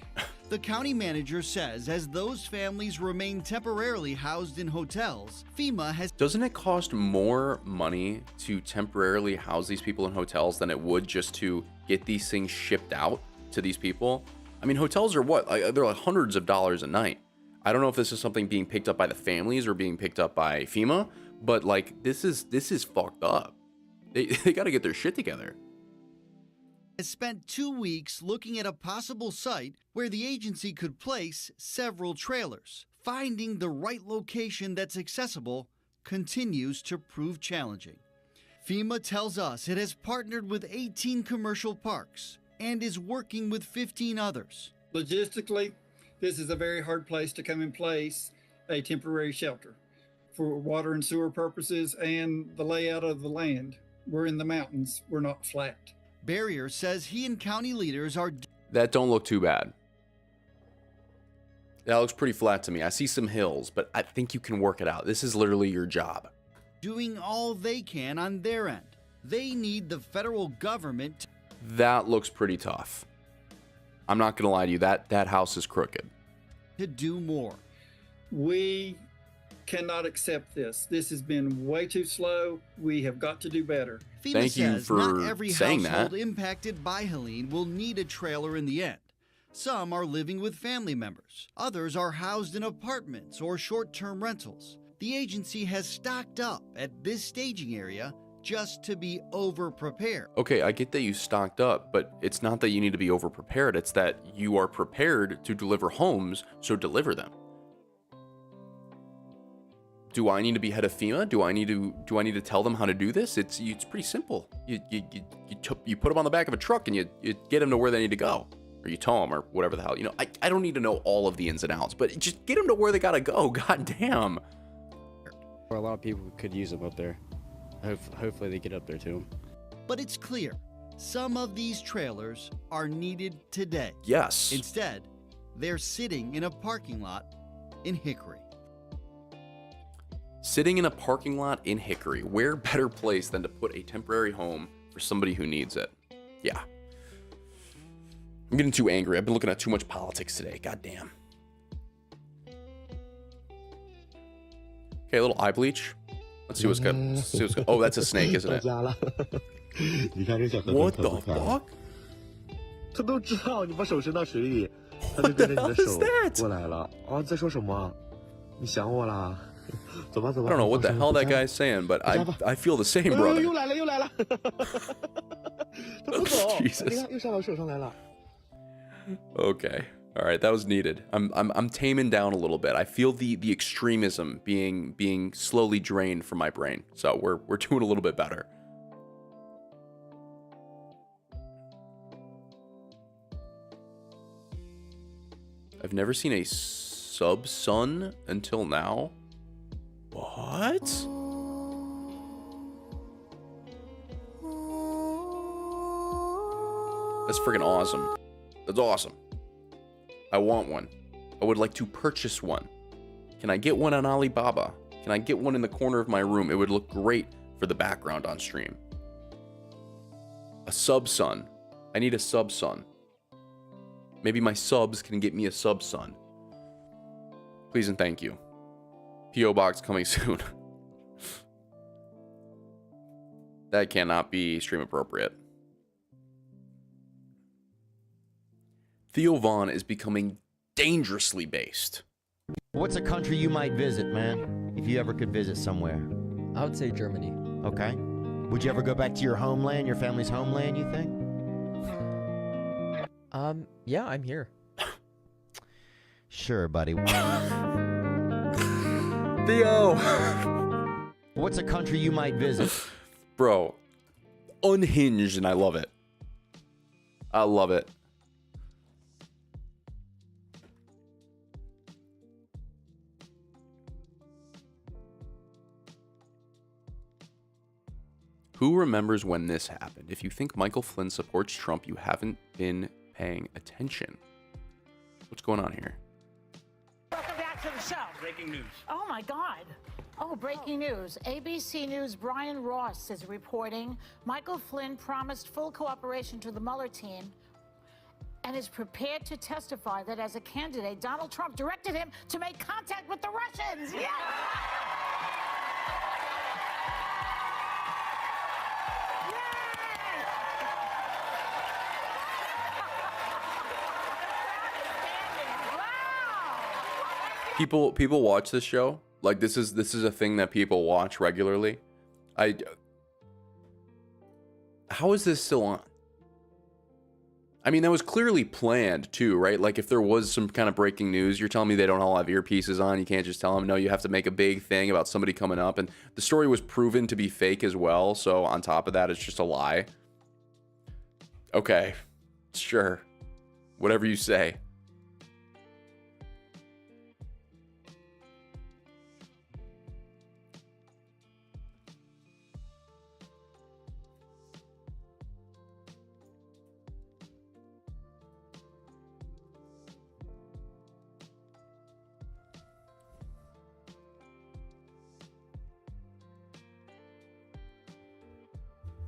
The county manager says as those families remain temporarily housed in hotels, FEMA has... Doesn't it cost more money to temporarily house these people in hotels than it would just to get these things shipped out to these people? I mean, hotels are what? They're like hundreds of dollars a night. I don't know if this is something being picked up by the families or being picked up by FEMA, but like this is fucked up. They got to get their shit together. Has spent 2 weeks looking at a possible site where the agency could place several trailers. Finding the right location that's accessible continues to prove challenging. FEMA tells us it has partnered with 18 commercial parks and is working with 15 others. Logistically, this is a very hard place to come in place a temporary shelter for water and sewer purposes and the layout of the land. We're in the mountains, we're not flat. Barrier says he and county leaders are... That don't look too bad. That looks pretty flat to me. I see some hills, but I think you can work it out. This is literally your job. Doing all they can on their end. They need the federal government... That looks pretty tough. I'm not going to lie to you. That house is crooked. to do more. We cannot accept this. This has been way too slow. We have got to do better. FEMA Thank you says for not every saying household that. impacted by Helene will need a trailer in the end. Some are living with family members. Others are housed in apartments or short-term rentals. The agency has stocked up at this staging area just to be over-prepared. Okay, I get that you stocked up, but it's not that you need to be over-prepared. It's that you are prepared to deliver homes, so deliver them. Do I need to be head of FEMA? Do I need to tell them how to do this? It's pretty simple. You put them on the back of a truck and you get them to where they need to go, or you tow them, or whatever the hell. You know, I don't need to know all of the ins and outs, but just get them to where they gotta go. God damn. A lot of people could use them up there. Hopefully they get up there to them. But it's clear, some of these trailers are needed today. Yes. Instead, they're sitting in a parking lot in Hickory. Sitting in a parking lot in Hickory. Where better place than to put a temporary home for somebody who needs it? Yeah. I'm getting too angry. I've been looking at too much politics today. God damn. Okay, a little eye bleach. Let's see what's good. Oh, that's a snake, isn't it? What the fuck? I don't know what the hell that guy's saying, but I feel the same, brother. Jesus. Okay. All right, that was needed. I'm taming down a little bit. I feel the extremism being slowly drained from my brain. So we're doing a little bit better. I've never seen a sub-sun until now. What? That's freaking awesome. That's awesome. I want one. I would like to purchase one. Can I get one on Alibaba? Can I get one in the corner of my room? It would look great for the background on stream. A sub-sun. I need a sub-sun. Maybe my subs can get me a sub-sun. Please and thank you. P.O. Box coming soon. That cannot be stream appropriate. Theo Von is becoming dangerously based. What's a country you might visit, man, if you ever could visit somewhere? I would say Germany. Okay. Would you ever go back to your homeland, your family's homeland, you think? Yeah, I'm here. Sure, buddy. Theo! What's a country you might visit? Bro, unhinged, and I love it. I love it. Who remembers when this happened? If you think Michael Flynn supports Trump, you haven't been paying attention. What's going on here? Welcome back to the show. Breaking news. Oh my God. Oh, breaking news. ABC News' Brian Ross is reporting Michael Flynn promised full cooperation to the Mueller team and is prepared to testify that as a candidate, Donald Trump directed him to make contact with the Russians. Yeah! People watch this show. Like this is a thing that people watch regularly. How is this still on? I mean, that was clearly planned too, right? Like if there was some kind of breaking news, you're telling me they don't all have earpieces on. You can't just tell them, no, you have to make a big thing about somebody coming up. And the story was proven to be fake as well. So on top of that, it's just a lie. Okay, sure. Whatever you say.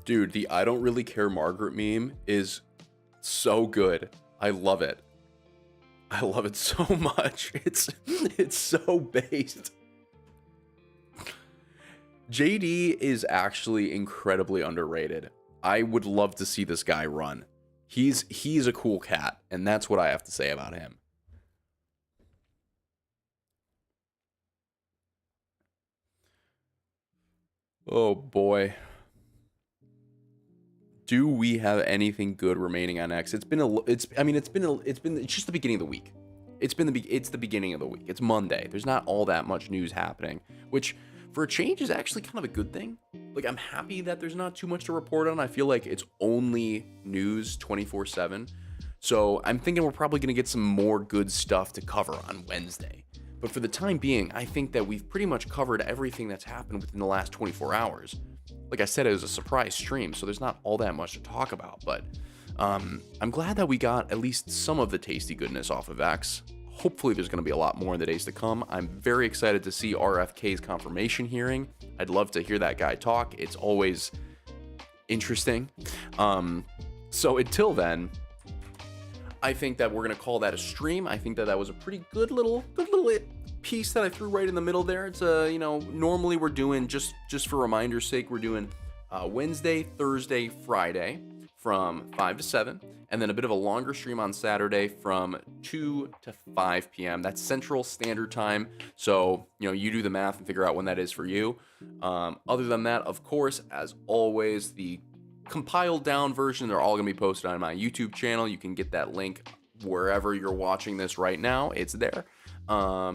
Dude, the I don't really care Margaret meme is so good. I love it. I love it so much. It's so based. JD is actually incredibly underrated. I would love to see this guy run. He's a cool cat, and that's what I have to say about him. Oh boy. Do we have anything good remaining on X? It's just the beginning of the week. It's the beginning of the week. It's Monday. There's not all that much news happening, which for a change is actually kind of a good thing. Like, I'm happy that there's not too much to report on. I feel like it's only news 24/7. So I'm thinking we're probably going to get some more good stuff to cover on Wednesday. But for the time being, I think that we've pretty much covered everything that's happened within the last 24 hours. Like I said, it was a surprise stream, so there's not all that much to talk about. But I'm glad that we got at least some of the tasty goodness off of X. Hopefully there's going to be a lot more in the days to come. I'm very excited to see RFK's confirmation hearing. I'd love to hear that guy talk. It's always interesting. So until then, I think that we're going to call that a stream. I think that that was a pretty good little piece that I threw right in the middle there. It's normally we're doing, just for reminder's sake, we're doing Wednesday, Thursday, Friday from 5 to 7, and then a bit of a longer stream on Saturday from 2 to 5 p.m. That's Central Standard Time. So, you do the math and figure out when that is for you. Other than that, of course, as always, the compiled down version, they're all going to be posted on my YouTube channel. You can get that link wherever you're watching this right now. It's there.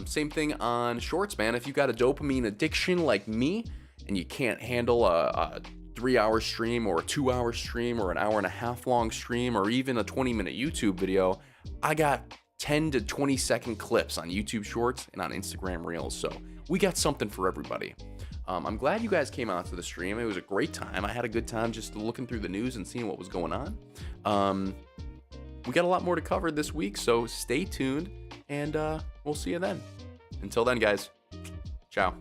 Same thing on Shorts, man. If you've got a dopamine addiction like me and you can't handle a 3-hour stream or a 2-hour stream or an hour and a half long stream or even a 20-minute YouTube video, I got 10 to 20 second clips on YouTube Shorts and on Instagram Reels. So we got something for everybody. I'm glad you guys came out to the stream. It was a great time. I had a good time just looking through the news and seeing what was going on. We got a lot more to cover this week, so stay tuned, and we'll see you then. Until then, guys, ciao.